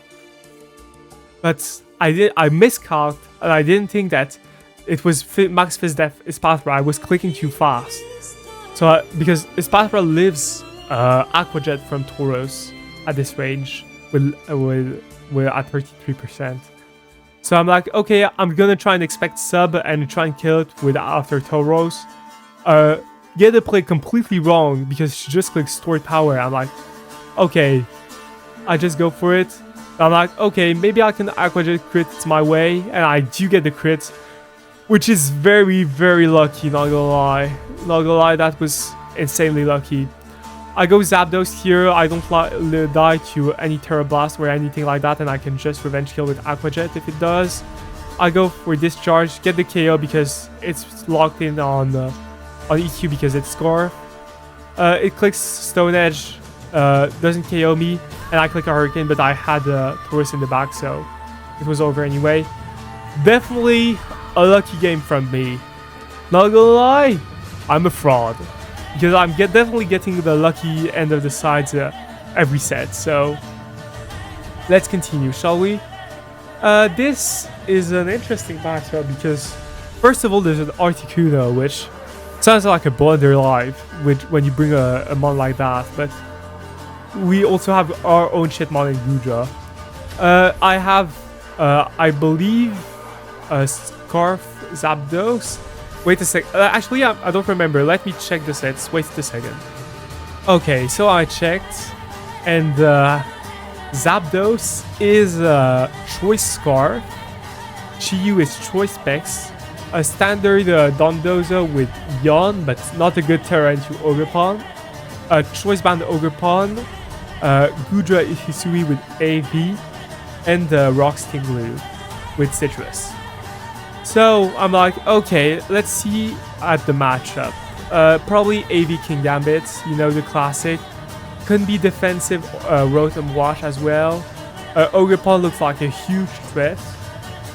But I miscalced, and I didn't think that it was Max Fizz Death Espathra. I was clicking too fast. So because Espathra lives Aqua Jet from Tauros at this range with at 33%. So I'm like, okay, I'm gonna try and expect sub and try and kill it with after Tauros. Get the play completely wrong because she just clicks stored power. I'm like, okay, I just go for it. I'm like, okay, maybe I can Aqua Jet crit my way, and I do get the crit, which is very, very lucky, not gonna lie. Not gonna lie, that was insanely lucky. I go Zapdos here, I don't die to any Terra Blast or anything like that, and I can just revenge kill with Aqua Jet if it does. I go for Discharge, get the KO because it's locked in on EQ because it's Scarf. It clicks Stone Edge, doesn't KO me, and I click a Hurricane, but I had Tauros in the back, so it was over anyway. Definitely a lucky game from me. Not gonna lie, I'm a fraud. Because I'm definitely getting the lucky end of the sides every set, so let's continue, shall we? This is an interesting matchup because, first of all, there's an Articuno, which sounds like a Blunder Live when you bring a mon like that, but we also have our own shitmon in Gudra. I have, I believe, a Scarf Zapdos. Wait a sec. Actually, I don't remember. Let me check the sets. Wait a second. Okay, so I checked, and Zapdos is Choice Scarf. Chiyu is Choice Specs. A standard Dondozo with Yon, but not a good Terra into Ogerpon. Choice Band Ogerpon. Gudra Hisui with AV. And Rock Stinglu with Citrus. So I'm like, okay, let's see at the matchup. Probably AV King Gambit, you know, the classic. Couldn't be defensive Rotom Wash as well. Ogerpon looks like a huge threat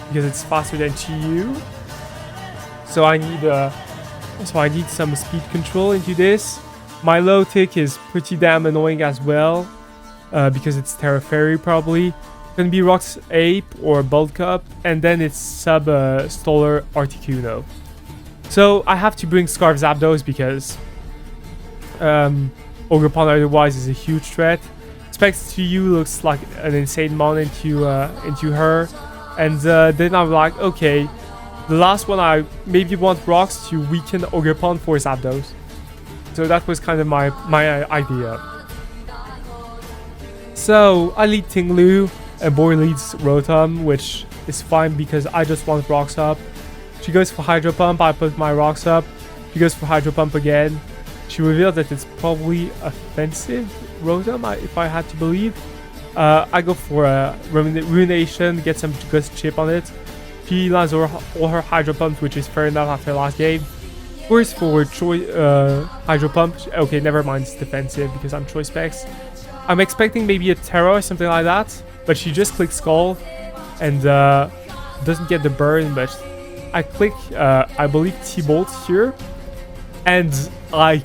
because it's faster than Chiyu. So I need some speed control into this. My low tick is pretty damn annoying as well because it's Terra Fairy probably. Can be Rock's Ape or Bulk Up, and then it's sub Stoller Articuno. So I have to bring Scarf Zapdos because Ogerpon otherwise is a huge threat. Specs to you looks like an insane mon into her, and then I'm like, okay, the last one I maybe want Rocks to weaken Ogerpon for Zapdos. So that was kind of my idea. So I lead Tinglu. And Boy leads Rotom, which is fine because I just want Rocks up. She goes for Hydro Pump, I put my Rocks up. She goes for Hydro Pump again. She revealed that it's probably offensive Rotom, if I had to believe. I go for a Ruination, get some good chip on it. She lands all her Hydro Pumps, which is fair enough after last game. Goes for Hydro Pump. Okay, never mind, it's defensive because I'm Choice Specs. I'm expecting maybe a Terra or something like that. But she just clicks Skull and doesn't get the burn, but I click, I believe, T-Bolt here, and I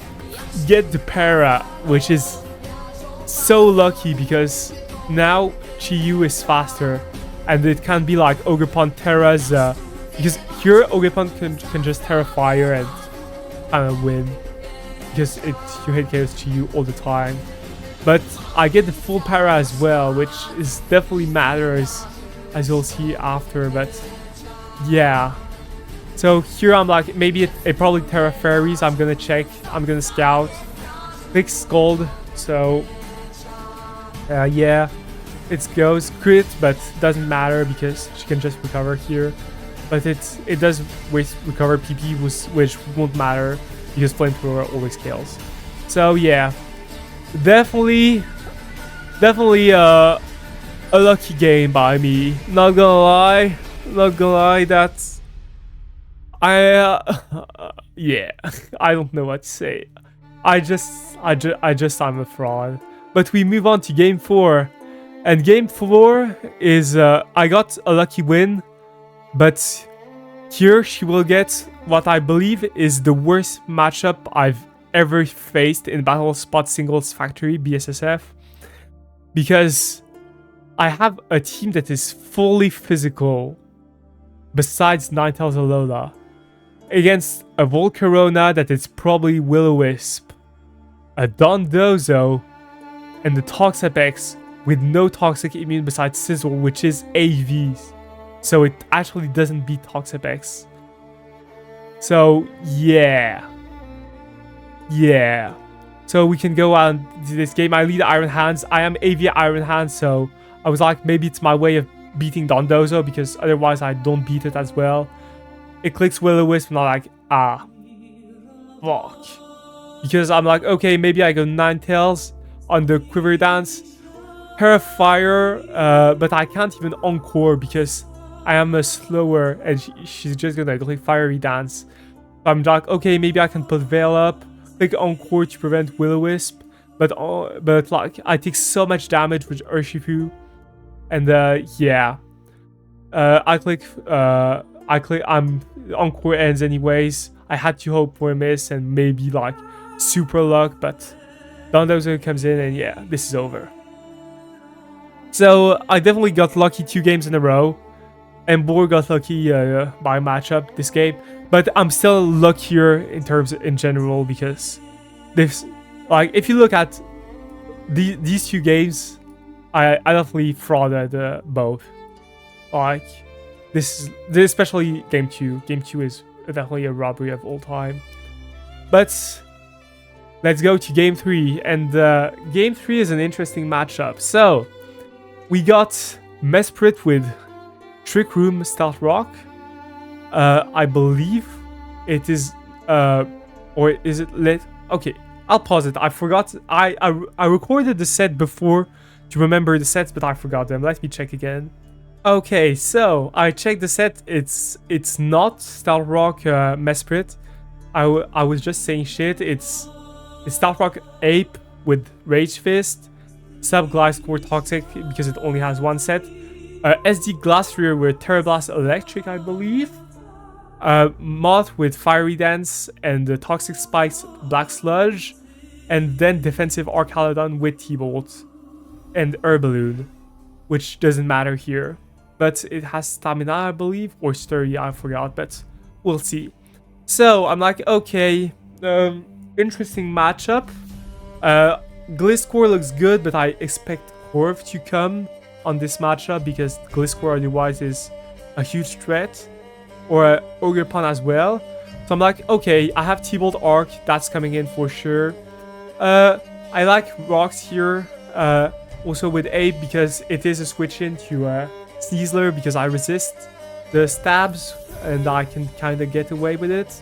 get the Para, which is so lucky because now Chiyu is faster, and it can be like Ogerpon Terra's, because here Ogerpon can just Terra Fire and kind of win, because you hit KOs Chiyu all the time. But I get the full para as well, which is definitely matters, as you'll see after, but yeah. So here I'm like, maybe it probably Terra Fairies, I'm gonna check, I'm gonna scout. Click Scald, so yeah, it goes crit, but doesn't matter because she can just recover here. But it does waste recover PP, which won't matter because Flamethrower always kills. So yeah. Definitely a lucky game by me. Not gonna lie, that's yeah, I don't know what to say. I'm a fraud. But we move on to game 4, and game 4 is I got a lucky win But here she will get what I believe is the worst matchup I've ever faced in Battle Spot Singles Factory BSSF, because I have a team that is fully physical besides Ninetales Alola against a Volcarona that is probably Will-O-Wisp, a Dondozo, and the Toxapex with no toxic immune besides Sizzle, which is AVs. So it actually doesn't beat Toxapex. So yeah. So we can go on to this game. I lead Iron Hands. I am AV Iron Hands, so I was like, maybe it's my way of beating Dondozo, because otherwise I don't beat it as well. It clicks Will-O-Wisp and I'm like, fuck. Because I'm like, okay, maybe I go Ninetales on the Quiver Dance. Her Fire, but I can't even Encore because I am a slower and she's just gonna click Fiery Dance. So I'm like, okay, maybe I can put Veil up, click Encore to prevent Will-O-Wisp, but like I take so much damage with Urshifu, and yeah, I'm Encore ends anyways. I had to hope for a miss and maybe like super luck, but Dondozo comes in and yeah, this is over. So I definitely got lucky 2 games in a row, and Boar got lucky by matchup this game, but I'm still luckier in general, because this, like, if you look at these 2 games, I definitely frauded both. Like this especially game 2. Game 2 is definitely a robbery of all time. But let's go to game 3, and game 3 is an interesting matchup. So we got Mesprit with Trick Room Stealth Rock. I believe it is, or is it lit? Okay, I'll pause it. I forgot. I recorded the set before to remember the sets, but I forgot them. Let me check again. Okay, so I checked the set. It's not Stealth Rock Mesprit. I was just saying shit. It's Stealth Rock Ape with Rage Fist, Sub Gliscor Toxic because it only has 1 set, SD Glastrier with Terra Blast Electric, I believe, Moth with Fiery Dance and the Toxic Spikes Black Sludge, and then Defensive Archaludon with T-Bolt and Herballoon, which doesn't matter here, but it has Stamina, I believe, or Sturdy, I forgot, but we'll see. So I'm like, okay, interesting matchup. Gliscor looks good, but I expect Corv to come on this matchup because Gliscor otherwise is a huge threat, or Ogerpon as well. So I'm like, okay, I have T-Bolt Arc, that's coming in for sure. I like Rocks here, also with Ape, because it is a switch in to Sneasler, because I resist the stabs and I can kind of get away with it.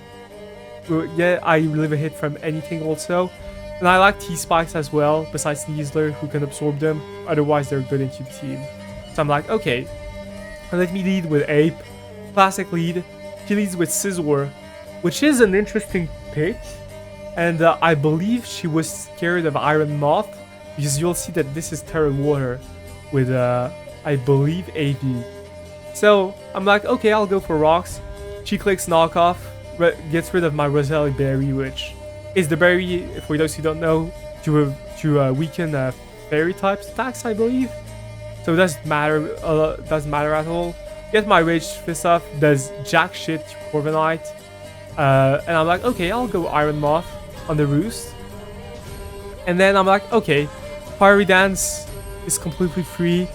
Yeah, I relieve a hit from anything also. And I like T-Spikes as well, besides Sneasler, who can absorb them. Otherwise, they're good into the team. So I'm like, okay, let me lead with Ape. Classic lead. She leads with Scizor, which is an interesting pick. And I believe she was scared of Iron Moth, because you'll see that this is Terra Water with, I believe, AV. So I'm like, okay, I'll go for Rocks. She clicks Knockoff, gets rid of my Roselli Berry, which is the berry, for those who don't know, to weaken fairy types attacks, I believe. So it doesn't matter at all. Get my Rage Fist off, does jack shit to Corviknight. And I'm like, okay, I'll go Iron Moth on the Roost. And then I'm like, okay, Fiery Dance is completely free.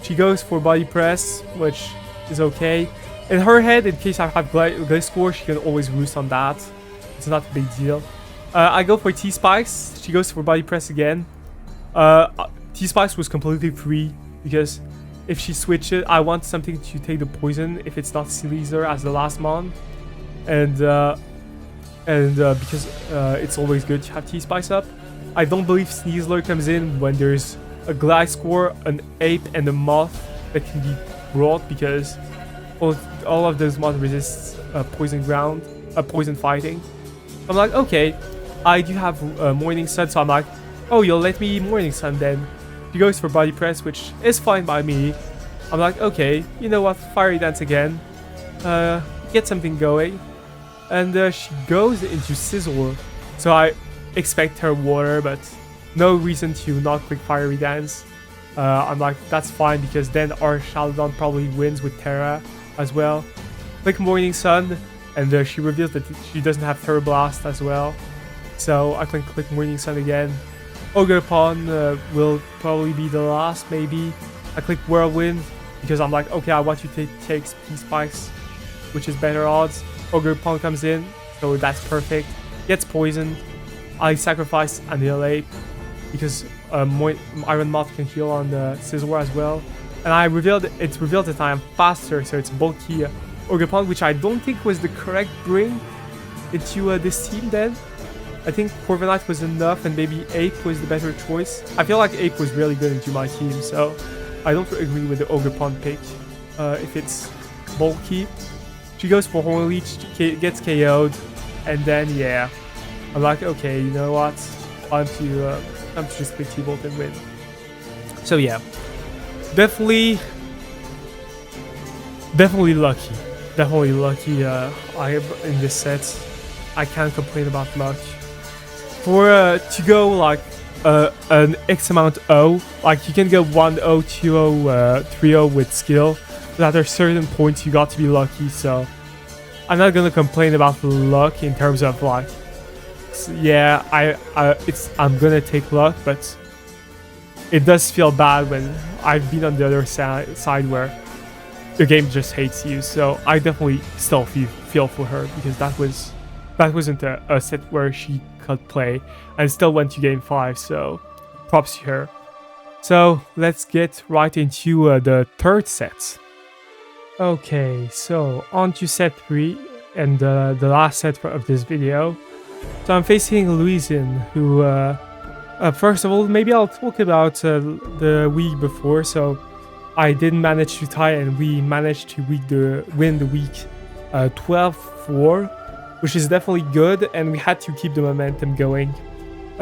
She goes for Body Press, which is okay. In her head, in case I have Gliscor, she can always Roost on that. It's not a big deal. I go for T-Spikes. She goes for Body Press again. T-Spikes was completely free, because if she switches, I want something to take the poison if it's not Sneasler as the last mon. And because it's always good to have T-Spikes up. I don't believe Sneasler comes in when there's a Gliscor, an Ape, and a Moth that can be brought, because all of those mods resist poison ground, poison fighting. I'm like, okay, I do have Morning Sun, so I'm like, oh, you'll let me Morning Sun then. She goes for Body Press, which is fine by me. I'm like, okay, you know what, Fiery Dance again. get something going. And she goes into Scizor. So I expect her water, but no reason to not click Fiery Dance. I'm like, that's fine, because then our Shalodon probably wins with Terra as well. Click Morning Sun, and she reveals that she doesn't have Terra Blast as well. So I can click Morning Sun again. Ogerpon will probably be the last, maybe. I click Whirlwind, because I'm like, okay, I want you to take Spin Spikes, which is better odds. Ogerpon comes in, so that's perfect. Gets poisoned. I sacrifice Annihilate, because Iron Moth can heal on the Scizor as well. And it's revealed that I am faster, so it's bulky Ogerpon, which I don't think was the correct bring into this team then. I think Corviknight was enough, and maybe Ape was the better choice. I feel like Ape was really good into my team, so I don't agree with the Ogerpon pick if it's bulky. She goes for Horn Leech, gets KO'd, and then yeah, I'm like, okay, you know what? Time to just click T-Bolt and win. So yeah, definitely lucky. Definitely lucky. I am in this set. I can't complain about luck. For to go like an X amount O, like you can go 1-0, 2-0, 3-0 with skill, but at a certain point you got to be lucky. So I'm not gonna complain about the luck in terms of like, yeah, I'm gonna take luck, but it does feel bad when I've been on the other side where the game just hates you. So I definitely still feel for her, because that wasn't a set where she could play and still went to game 5, so props to her. So let's get right into the third set. Okay, so on to set 3 and the last set of this video. So I'm facing Louisin, who first of all, maybe I'll talk about the week before. So I didn't manage to tie, and we managed to win the week 12-4, which is definitely good, and we had to keep the momentum going.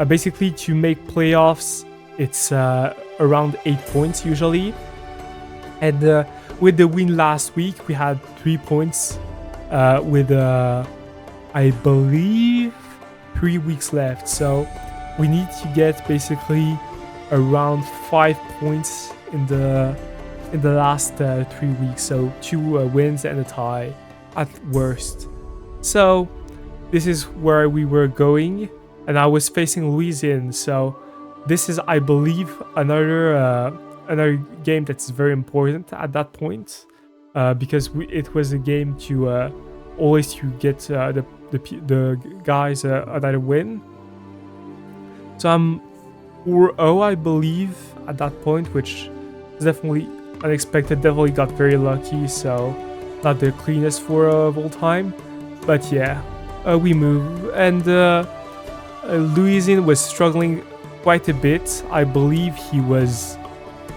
Basically, to make playoffs, it's around 8 points usually. And with the win last week, we had 3 points with, I believe, 3 weeks left. So we need to get basically around 5 points in the last 3 weeks. So 2 wins and a tie at worst. So this is where we were going, and I was facing Louisin. So this is, I believe, another game that's very important at that point, because it was a game to always to get the guys another win. So I'm 4-0, I believe, at that point, which is definitely unexpected. Definitely got very lucky. So not the cleanest 4 of all time. But yeah, we move, and Louisin was struggling quite a bit. I believe he was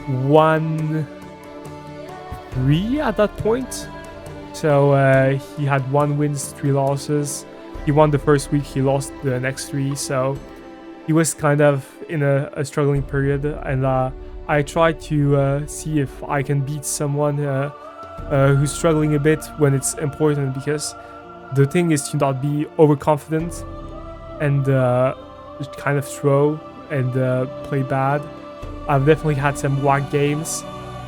1-3 at that point. So he had 1 win, 3 losses. He won the first week, he lost the next 3. So he was kind of in a struggling period, and I tried to see if I can beat someone who's struggling a bit when it's important, because the thing is to not be overconfident and just kind of throw and play bad. I've definitely had some whack games,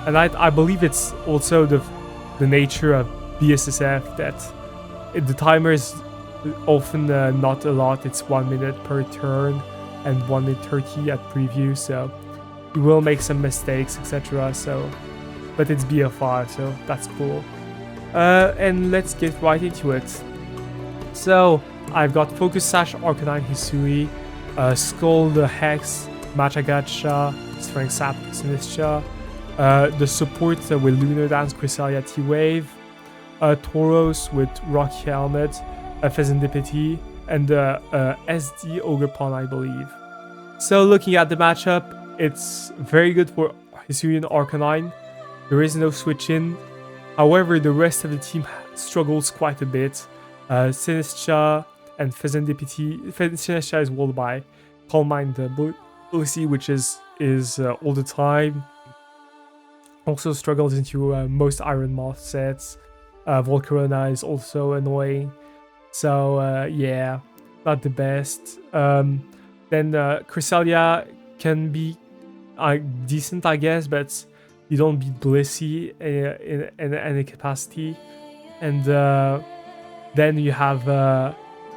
and I believe it's also the nature of BSSF that the timer is often not a lot. It's 1 minute per turn and 1 minute 30 at preview, so you will make some mistakes, etc. So, but it's BFR, so that's cool. And let's get right into it. So I've got Focus Sash, Arcanine, Hisui, Skull, the Hex, Machagacha, Strength Sap, Sinistra, the support with Lunar Dance, Cresselia, T-Wave, Tauros with Rocky Helmet, Fezandipity, and SD Ogerpon, I believe. So looking at the matchup, it's very good for Hisui and Arcanine. There is no switch in. However, the rest of the team struggles quite a bit. Sinistra and Fezandipity. Sinistra is walled by Calm Mind Lucy, which is all the time. Also struggles into most Iron Moth sets. Volcarona is also annoying. So yeah, not the best. Then Cresselia can be decent, I guess, but you don't beat Blissey in any capacity. And then you have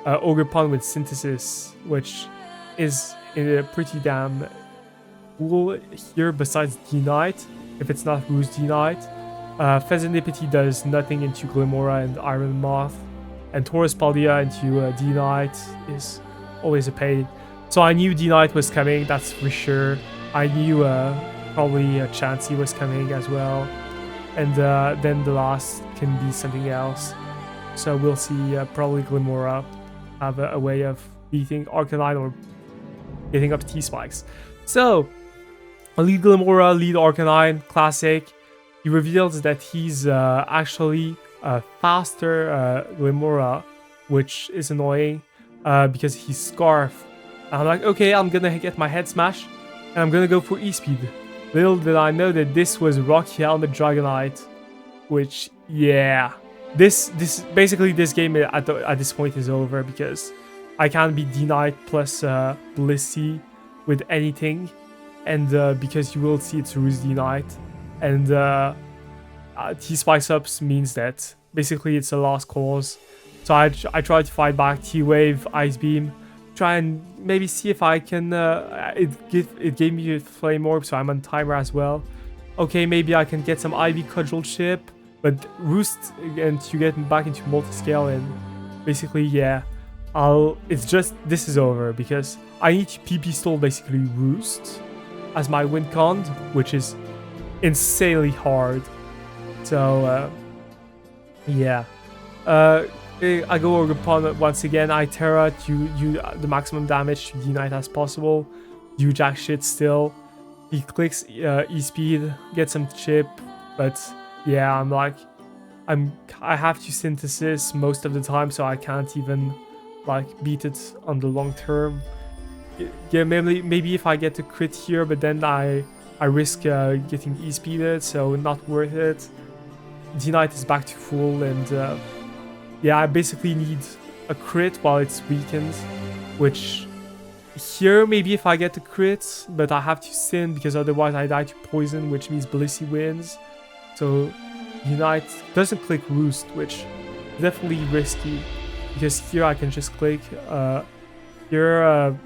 Ogerpon with Synthesis, which is pretty damn cool here besides D-Knight, if it's not Ruse D-Knight. Pheasantipity does nothing into Glimora and Iron Moth, and Taurus Paldia into D-Knight is always a pain. So I knew D-Knight was coming, that's for sure. I knew probably Chansey was coming as well. And then the last can be something else. So we'll see, probably Glimora have a way of beating Arcanine or getting up T-Spikes. So, lead Glimora, lead Arcanine, classic. He reveals that he's actually a faster Glimora, which is annoying because he's Scarf. And I'm like, okay, I'm gonna get my head smash, and I'm gonna go for E-Speed. Little did I know that this was Rocky Helmet Dragonite, which, yeah. This basically, this game at this point is over because I can't beat D-Knight plus Blissey with anything. And because you will see it's Ruse D-Knight. And T-Spice ups means that basically it's a lost cause. So I tried to fight back T-Wave, Ice Beam, try and maybe see if I can, it gave me a Flame Orb, so I'm on timer as well. Okay, maybe I can get some Ivy Cudgel chip, but Roost, and to get back into multi-scale, and basically, yeah, it's just, this is over, because I need to PP stall basically Roost as my win con, which is insanely hard. So, yeah. I go Ogerpon once again. I Terra to do the maximum damage to D-Knight as possible. Do jack shit still. He clicks E-Speed, gets some chip, but yeah, I'm like, I have to Synthesis most of the time, so I can't even like beat it on the long term. Yeah, maybe if I get a crit here, but then I risk getting E-Speeded, so not worth it. D-Knight is back to full, and yeah, I basically need a crit while it's weakened, which here maybe if I get a crit, but I have to Sin because otherwise I die to poison, which means Blissey wins. So D-Knight doesn't click Roost, which is definitely risky because here I can just click. Here,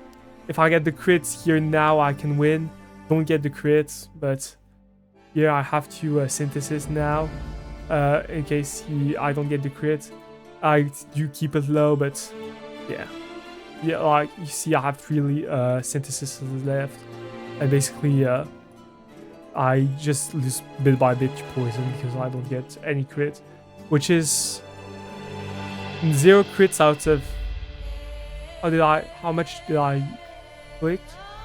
if I get the crits here now, I can win. Don't get the crits, but here I have to Synthesis now in case I don't get the crit. I do keep it low, but yeah, like you see, I have 3 Synthesis left, and basically I just lose bit by bit to poison because I don't get any crit, which is 0 crits out of how much did I click?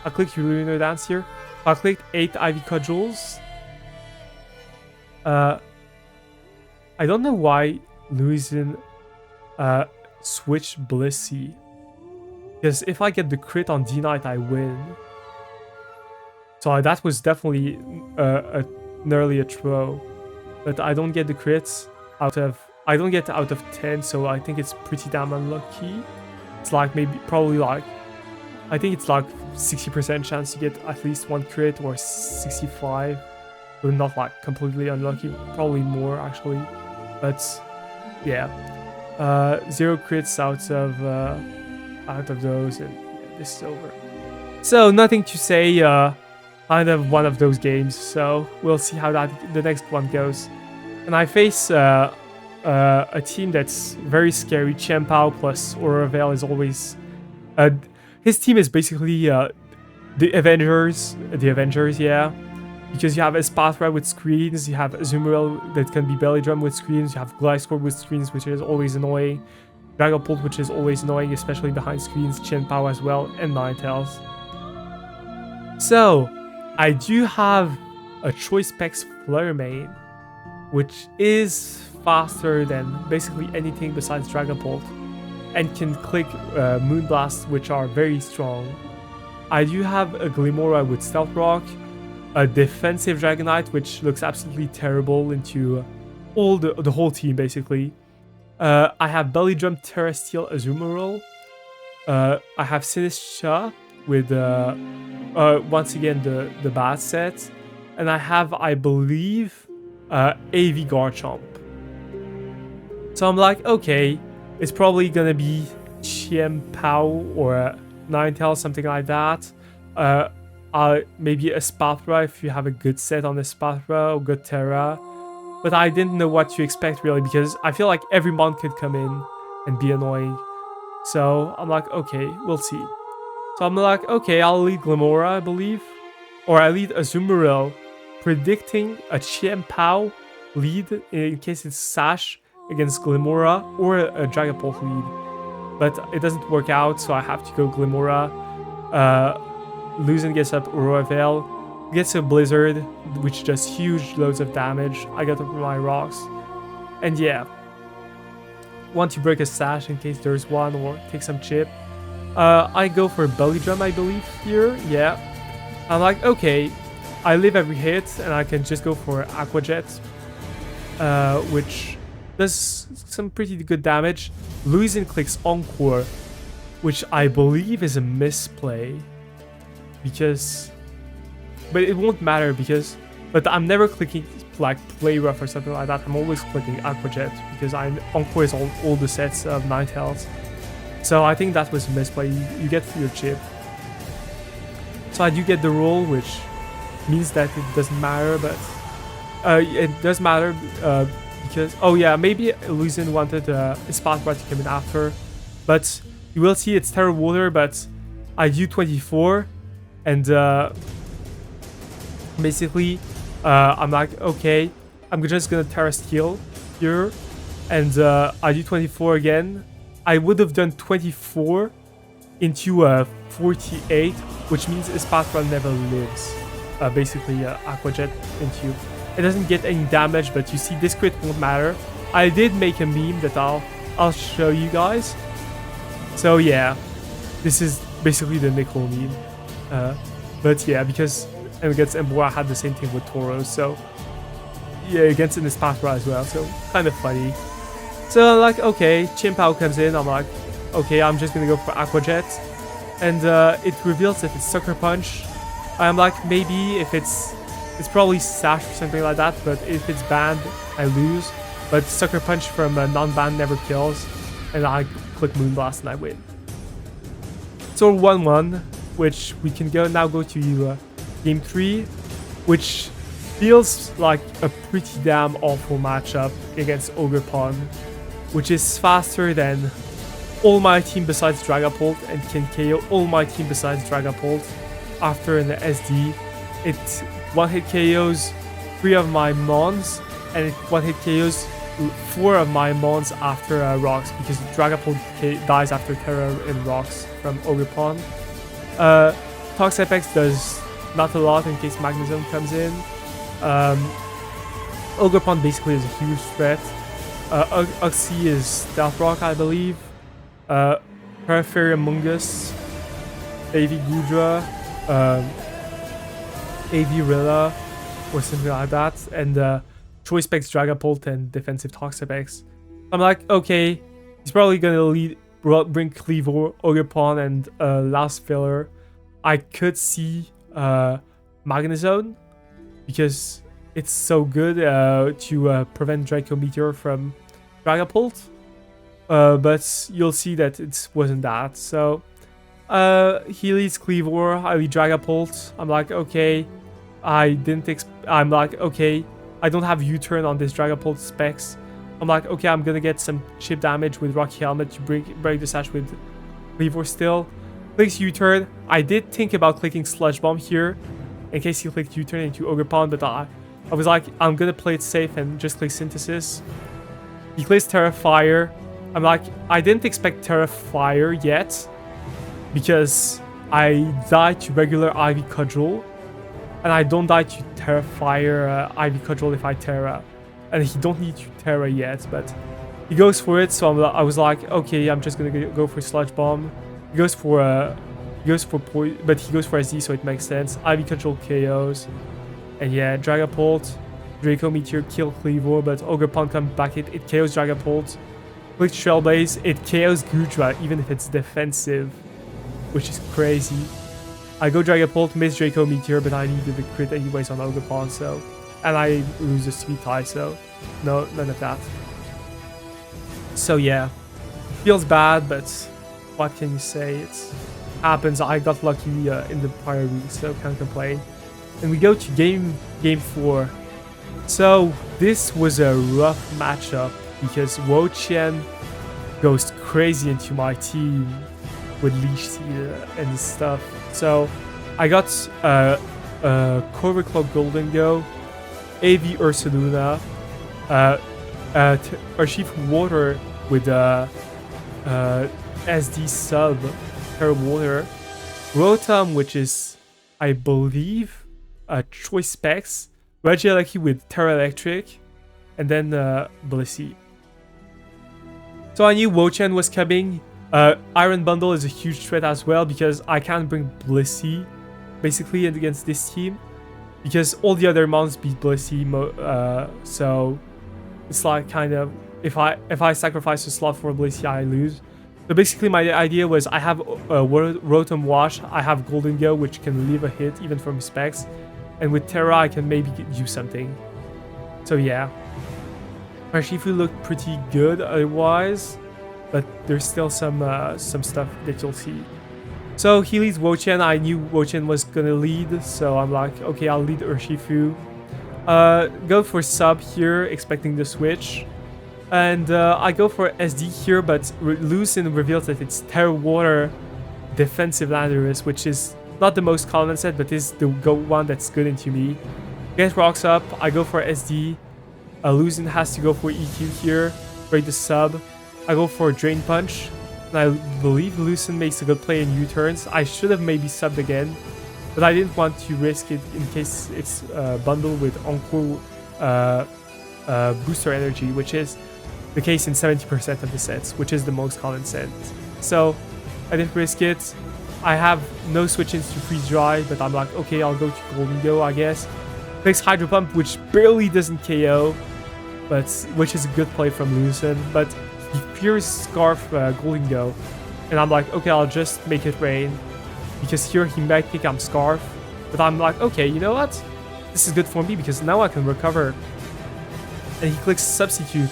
I clicked Lunar Dance here. I clicked 8 Ivy Cudgels. I don't know why Louisin switch Blissey, because if I get the crit on D-Knight, I win. So that was definitely nearly a throw, but I don't get the crits I don't get out of 10, so I think it's pretty damn unlucky. It's like probably like, I think it's like 60% chance to get at least 1 crit, or 65, but not like completely unlucky, probably more actually, but yeah. 0 crits out of those, and yeah, this is over. So nothing to say, kind of one of those games, so we'll see how the next one goes. And I face a team that's very scary. Chien-Pao plus Aura-Veil is always... his team is basically the Avengers, yeah. Because you have Espathra with screens, you have Azumarill that can be Belly Drum with screens, you have Gliscor with screens, which is always annoying, Dragapult, which is always annoying, especially behind screens, Chien-Pao as well, and Ninetales. So, I do have a Choice Specs Flare Mane, which is faster than basically anything besides Dragapult, and can click Moonblast, which are very strong. I do have a Glimora with Stealth Rock, a defensive Dragonite, which looks absolutely terrible into the whole team basically. I have Belly Drum, Terra Steel, Azumarill. I have Sinistra with once again the bad set, and I have, I believe, AV Garchomp. So I'm like, okay, it's probably gonna be Chien-Pao or Ninetales, something like that. Maybe a Spatra if you have a good set on the Spatra or good Terra. But I didn't know what to expect really, because I feel like every mon could come in and be annoying. So I'm like, okay, we'll see. So I'm like, okay, I'll lead Glimora, I believe. Or I lead Azumarill, predicting a Chien-Pao lead in case it's Sash against Glimora, or a Dragapult lead. But it doesn't work out, so I have to go Glimora. Losing gets up Aurora Veil, gets a Blizzard, which does huge loads of damage. I got up my rocks. And yeah, want to break a Sash in case there's one, or take some chip. I go for Belly Drum, I believe, here. Yeah. I'm like, okay, I live every hit, and I can just go for Aqua Jet, which does some pretty good damage. Louisin clicks Encore, which I believe is a misplay. But it won't matter but I'm never clicking like Play Rough or something like that. I'm always clicking Aqua Jet because Encore is all the sets of Ninetales. So I think that was a misplay. You get your chip. So I do get the roll, which means that it doesn't matter, but it does matter because, oh yeah, maybe Louisin wanted Spatula to come in after, but you will see it's Terra Water, but I do 24, and basically I'm like, okay, I'm just gonna Terra Steel here, and I do 24 again. I would have done 24 into 48, which means Spatula never lives. Basically Aqua Jet into. It doesn't get any damage, but you see this crit won't matter. I did make a meme that I'll show you guys. So yeah, this is basically the nickel meme. But yeah, because against Emboar I had the same thing with Tauros, so yeah, against in this Spatula as well, so kind of funny. So I'm like, okay, Chien-Pao comes in, I'm like, okay, I'm just gonna go for Aqua Jet, and it reveals that it's Sucker Punch. I'm like, maybe if it's probably Sash or something like that, but if it's banned, I lose. But Sucker Punch from non-banned never kills, and I click Moonblast and I win. So 1-1, which we can now go to game 3, which feels like a pretty damn awful matchup against Ogerpon, which is faster than all my team besides Dragapult and can KO all my team besides Dragapult after an SD. It one-hit KOs 3 of my Mons, and it one-hit KOs 4 of my Mons after Rocks, because Dragapult dies after Terra and Rocks from Ogerpon. Toxapex does not a lot in case Magnezone comes in. Ogerpon basically is a huge threat. Uxie is Stealth Rock, I believe. Parapherium Mungus, AV Gudra, AV Rilla, or something like that, and Choice Specs Dragapult and Defensive Toxapex. I'm like, okay, he's probably gonna bring Cleavor, Ogerpon, and last filler. I could see Magnezone because it's so good to prevent Draco Meteor from Dragapult. But you'll see that it wasn't that. So he leads Cleavor, I lead Dragapult. I'm like, okay, I'm like, okay, I don't have U-turn on this Dragapult specs. I'm like, okay, I'm gonna get some chip damage with Rocky Helmet to break the Sash with Cleavor still. Clicks U-turn. I did think about clicking Sludge Bomb here in case he clicked U-turn into Ogerpon, but I was like, I'm gonna play it safe and just click Synthesis. He clicks Terra Fire. I'm like, I didn't expect Terra Fire yet because I died to regular Ivy Cudgel, and I don't die to Terra Fire Ivy Cudgel if I Terra, and he don't need to Terra yet, but he goes for it. So I was like, okay, I'm just gonna go for Sludge Bomb. He goes for but he goes for SD, so it makes sense. Ivy Cudgel KOs, and yeah, Dragapult Draco Meteor, kill Cleavor, but Ogerpon comes back, it KOs Dragapult. Click Trailblaze, it KOs Gudra, even if it's defensive, which is crazy. I go Dragapult, miss Draco Meteor, but I needed the crit anyways on Ogerpon, so... And I lose a Sweet Tie, so... No, none of that. So yeah. Feels bad, but... What can you say? It happens. I got lucky in the prior week, so can't complain. And we go to game 4. So, this was a rough matchup, because Wo-Chien goes crazy into my team with Leech Seed and stuff. So I got Corvus Cloak Golden Go, AV Ursaluna, Urshifu Water with SD Sub, Terra Water, Rotom, which is, I believe, Choice Specs, Regieleki with Terra Electric, and then Blissey. So I knew Wo-Chien was coming. Iron Bundle is a huge threat as well because I can't bring Blissey basically against this team because all the other mons beat Blissey, so it's like kind of if I sacrifice a slot for Blissey, I lose. So basically my idea was I have Rotom Wash, I have Golden Go which can leave a hit even from specs, and with Terra I can maybe do something. So yeah, Urshifu looked pretty good otherwise, but there's still some stuff that you'll see. So he leads Wo-Chien. I knew Wo-Chien was gonna lead, so I'm like, okay, I'll lead Urshifu. Go for sub here, expecting the switch. And I go for SD here, but Lucin reveals that it's Terra Water defensive Landorus, which is not the most common set, but is the one that's good into me. Get rocks up, I go for SD. Lucin has to go for EQ here, break the sub. I go for a Drain Punch, and I believe Lucin makes a good play in U-turns. I should have maybe subbed again, but I didn't want to risk it in case it's bundled with Encore Booster Energy, which is the case in 70% of the sets, which is the most common set. So I didn't risk it. I have no switch-ins to Freeze Dry, but I'm like, okay, I'll go to Golden Go, I guess. Takes Hydro Pump, which barely doesn't KO, but which is a good play from Lucin, but he fears Scarf Golden Go, and I'm like, okay, I'll just make it rain, because here he might think I'm Scarf, but I'm like, okay, you know what? This is good for me, because now I can recover. And he clicks Substitute,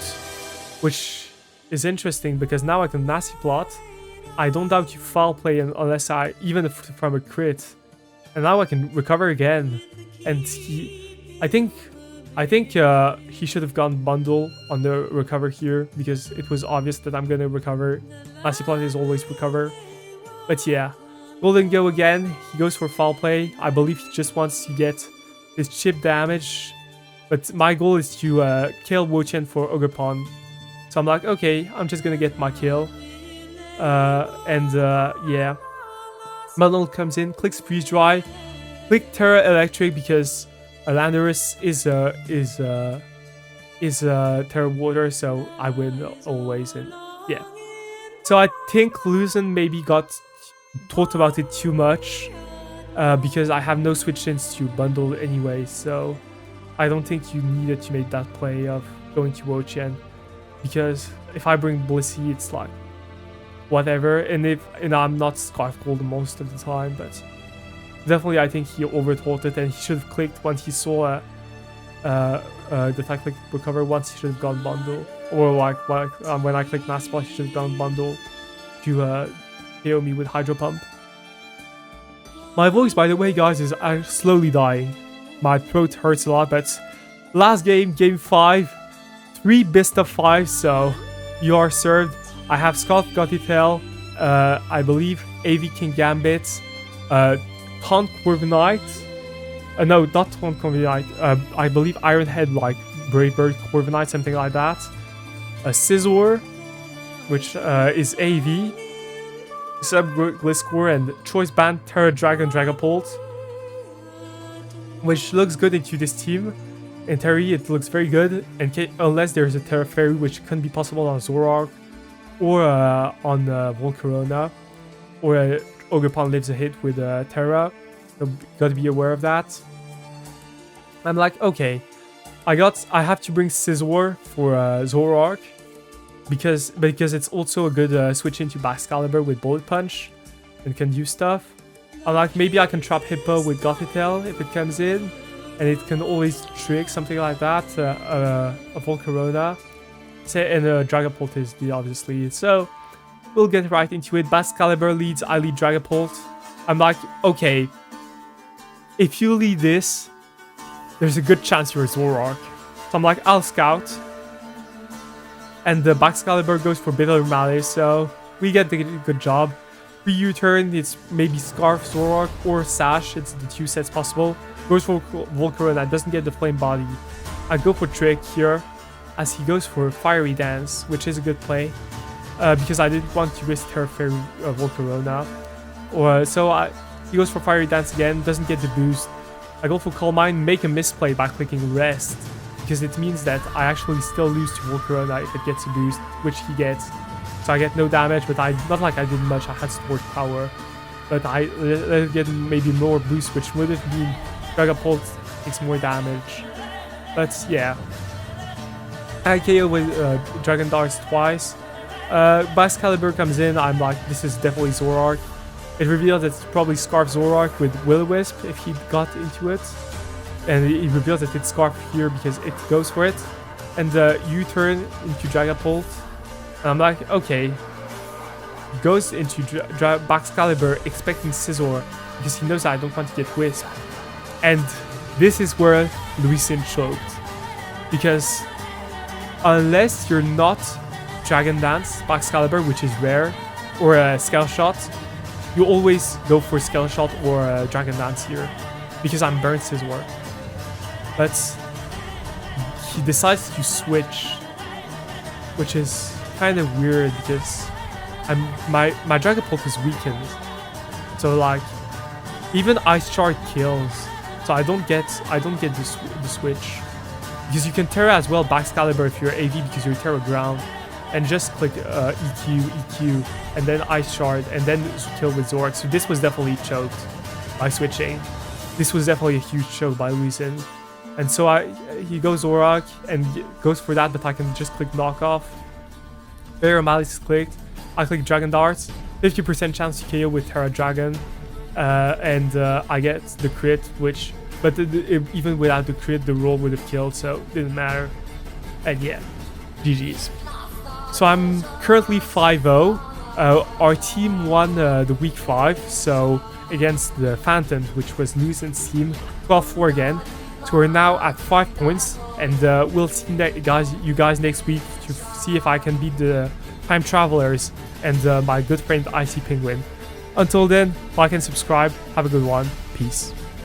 which is interesting, because now I can Nasty Plot. I don't doubt you foul play unless even from a crit. And now I can recover again. And I think he should have gone bundle on the recover here because it was obvious that I'm gonna recover. Nasty Plot is always recover. But yeah, Golden Go again. He goes for foul play. I believe he just wants to get his chip damage. But my goal is to kill Wo-Chien for Ogerpon. So I'm like, okay, I'm just gonna get my kill. Yeah. Bundle comes in, clicks Freeze Dry, click Terra Electric because Landorus is Terra Water, so I win always, and yeah. So I think Lucin maybe got thought about it too much because I have no switch-ins to bundle anyway, so I don't think you needed to make that play of going to Wo-Chien because if I bring Blissey, it's like whatever, and I'm not Scarf Gold most of the time, but definitely I think he overthought it and he should have clicked once he saw the time click recover. Once he should have gone bundle, or when I clicked Nasty Plot, he should have gone bundle to KO me with Hydro Pump. My voice, by the way, guys, is slowly dying. My throat hurts a lot, but last game 5, 3 best of 5, so you are served. I have Scott Gothitail, I believe AV King Gambit, Taunt Corviknight. No, not Taunt Corviknight. I believe Ironhead, like Brave Bird Corviknight, something like that. Scizor, which is AV. Sub Gliscor and Choice Band Terra Dragon Dragapult, which looks good into this team. In theory, it looks very good, and unless there's a Terra Fairy, which can be possible on Zoroark or on Volcarona, or Ogerpon lives a hit with Terra. So gotta be aware of that. I'm like, okay, I have to bring Scizor for Zoroark because it's also a good switch into Baxcalibur with Bullet Punch and can do stuff. I'm like, maybe I can trap Hippo with Gothitelle if it comes in, and it can always trick something like that, a Volcarona, say, and a Dragapult is the obviously. So we'll get right into it. Baxcalibur leads, I lead Dragapult. I'm like, okay, if you lead this, there's a good chance you're a Zoroark. So I'm like, I'll scout. And the Baxcalibur goes for Bitter Malice, so we get the good job. Pre-U-turn, it's maybe Scarf, Zoroark, or Sash. It's the 2 sets possible. Goes for Volcarona, doesn't get the Flame Body. I go for Trick here, as he goes for Fiery Dance, which is a good play. Because I didn't want to risk Terra Fairy Volcarona. He goes for Fiery Dance again, doesn't get the boost. I go for Calm Mind, make a misplay by clicking Rest, because it means that I actually still lose to Volcarona if it gets a boost, which he gets. So I get no damage, but not like I did much, I had Sport Power. But I let it get maybe more boost, which would have been Dragapult takes more damage. But yeah. I KO with Dragon Darts twice. Baxcalibur comes in, I'm like, this is definitely Zoroark. It reveals that it's probably Scarf Zoroark with Will-O-Wisp if he got into it. And it reveals that it's Scarf here because it goes for it. And U-turn into Dragapult. And I'm like, okay. He goes into Baxcalibur expecting Scizor because he knows I don't want to get Wisp. And this is where Luisin choked. Because unless you're not Dragon Dance, Baxcalibur, which is rare, or a Scale Shot, you always go for Scale Shot or Dragon Dance here. Because I'm Burnt Scizor. But he decides to switch, which is kind of weird because my Dragapult is weakened. So like, even Ice Shard kills. So I don't get the switch. Because you can Terra as well Baxcalibur if you're AV because you're Terra Ground. And just click EQ, and then Ice Shard, and then kill with Zoroark. So this was definitely choked by switching. This was definitely a huge choke by Luisin. And so he goes Zoroark and goes for that, but I can just click Knockoff. Bitter Malice is clicked. I click Dragon Darts. 50% chance to KO with Terra Dragon. And I get the crit, but even without the crit, the roll would have killed, so it didn't matter. And yeah, GG's. So I'm currently 5-0. Our team won the week 5, so against the Phantoms, which was Luisin's team, 12-4 again. So we're now at 5 points, and we'll see you guys next week to see if I can beat the Time Travelers and my good friend Icy Penguin. Until then, like and subscribe. Have a good one. Peace.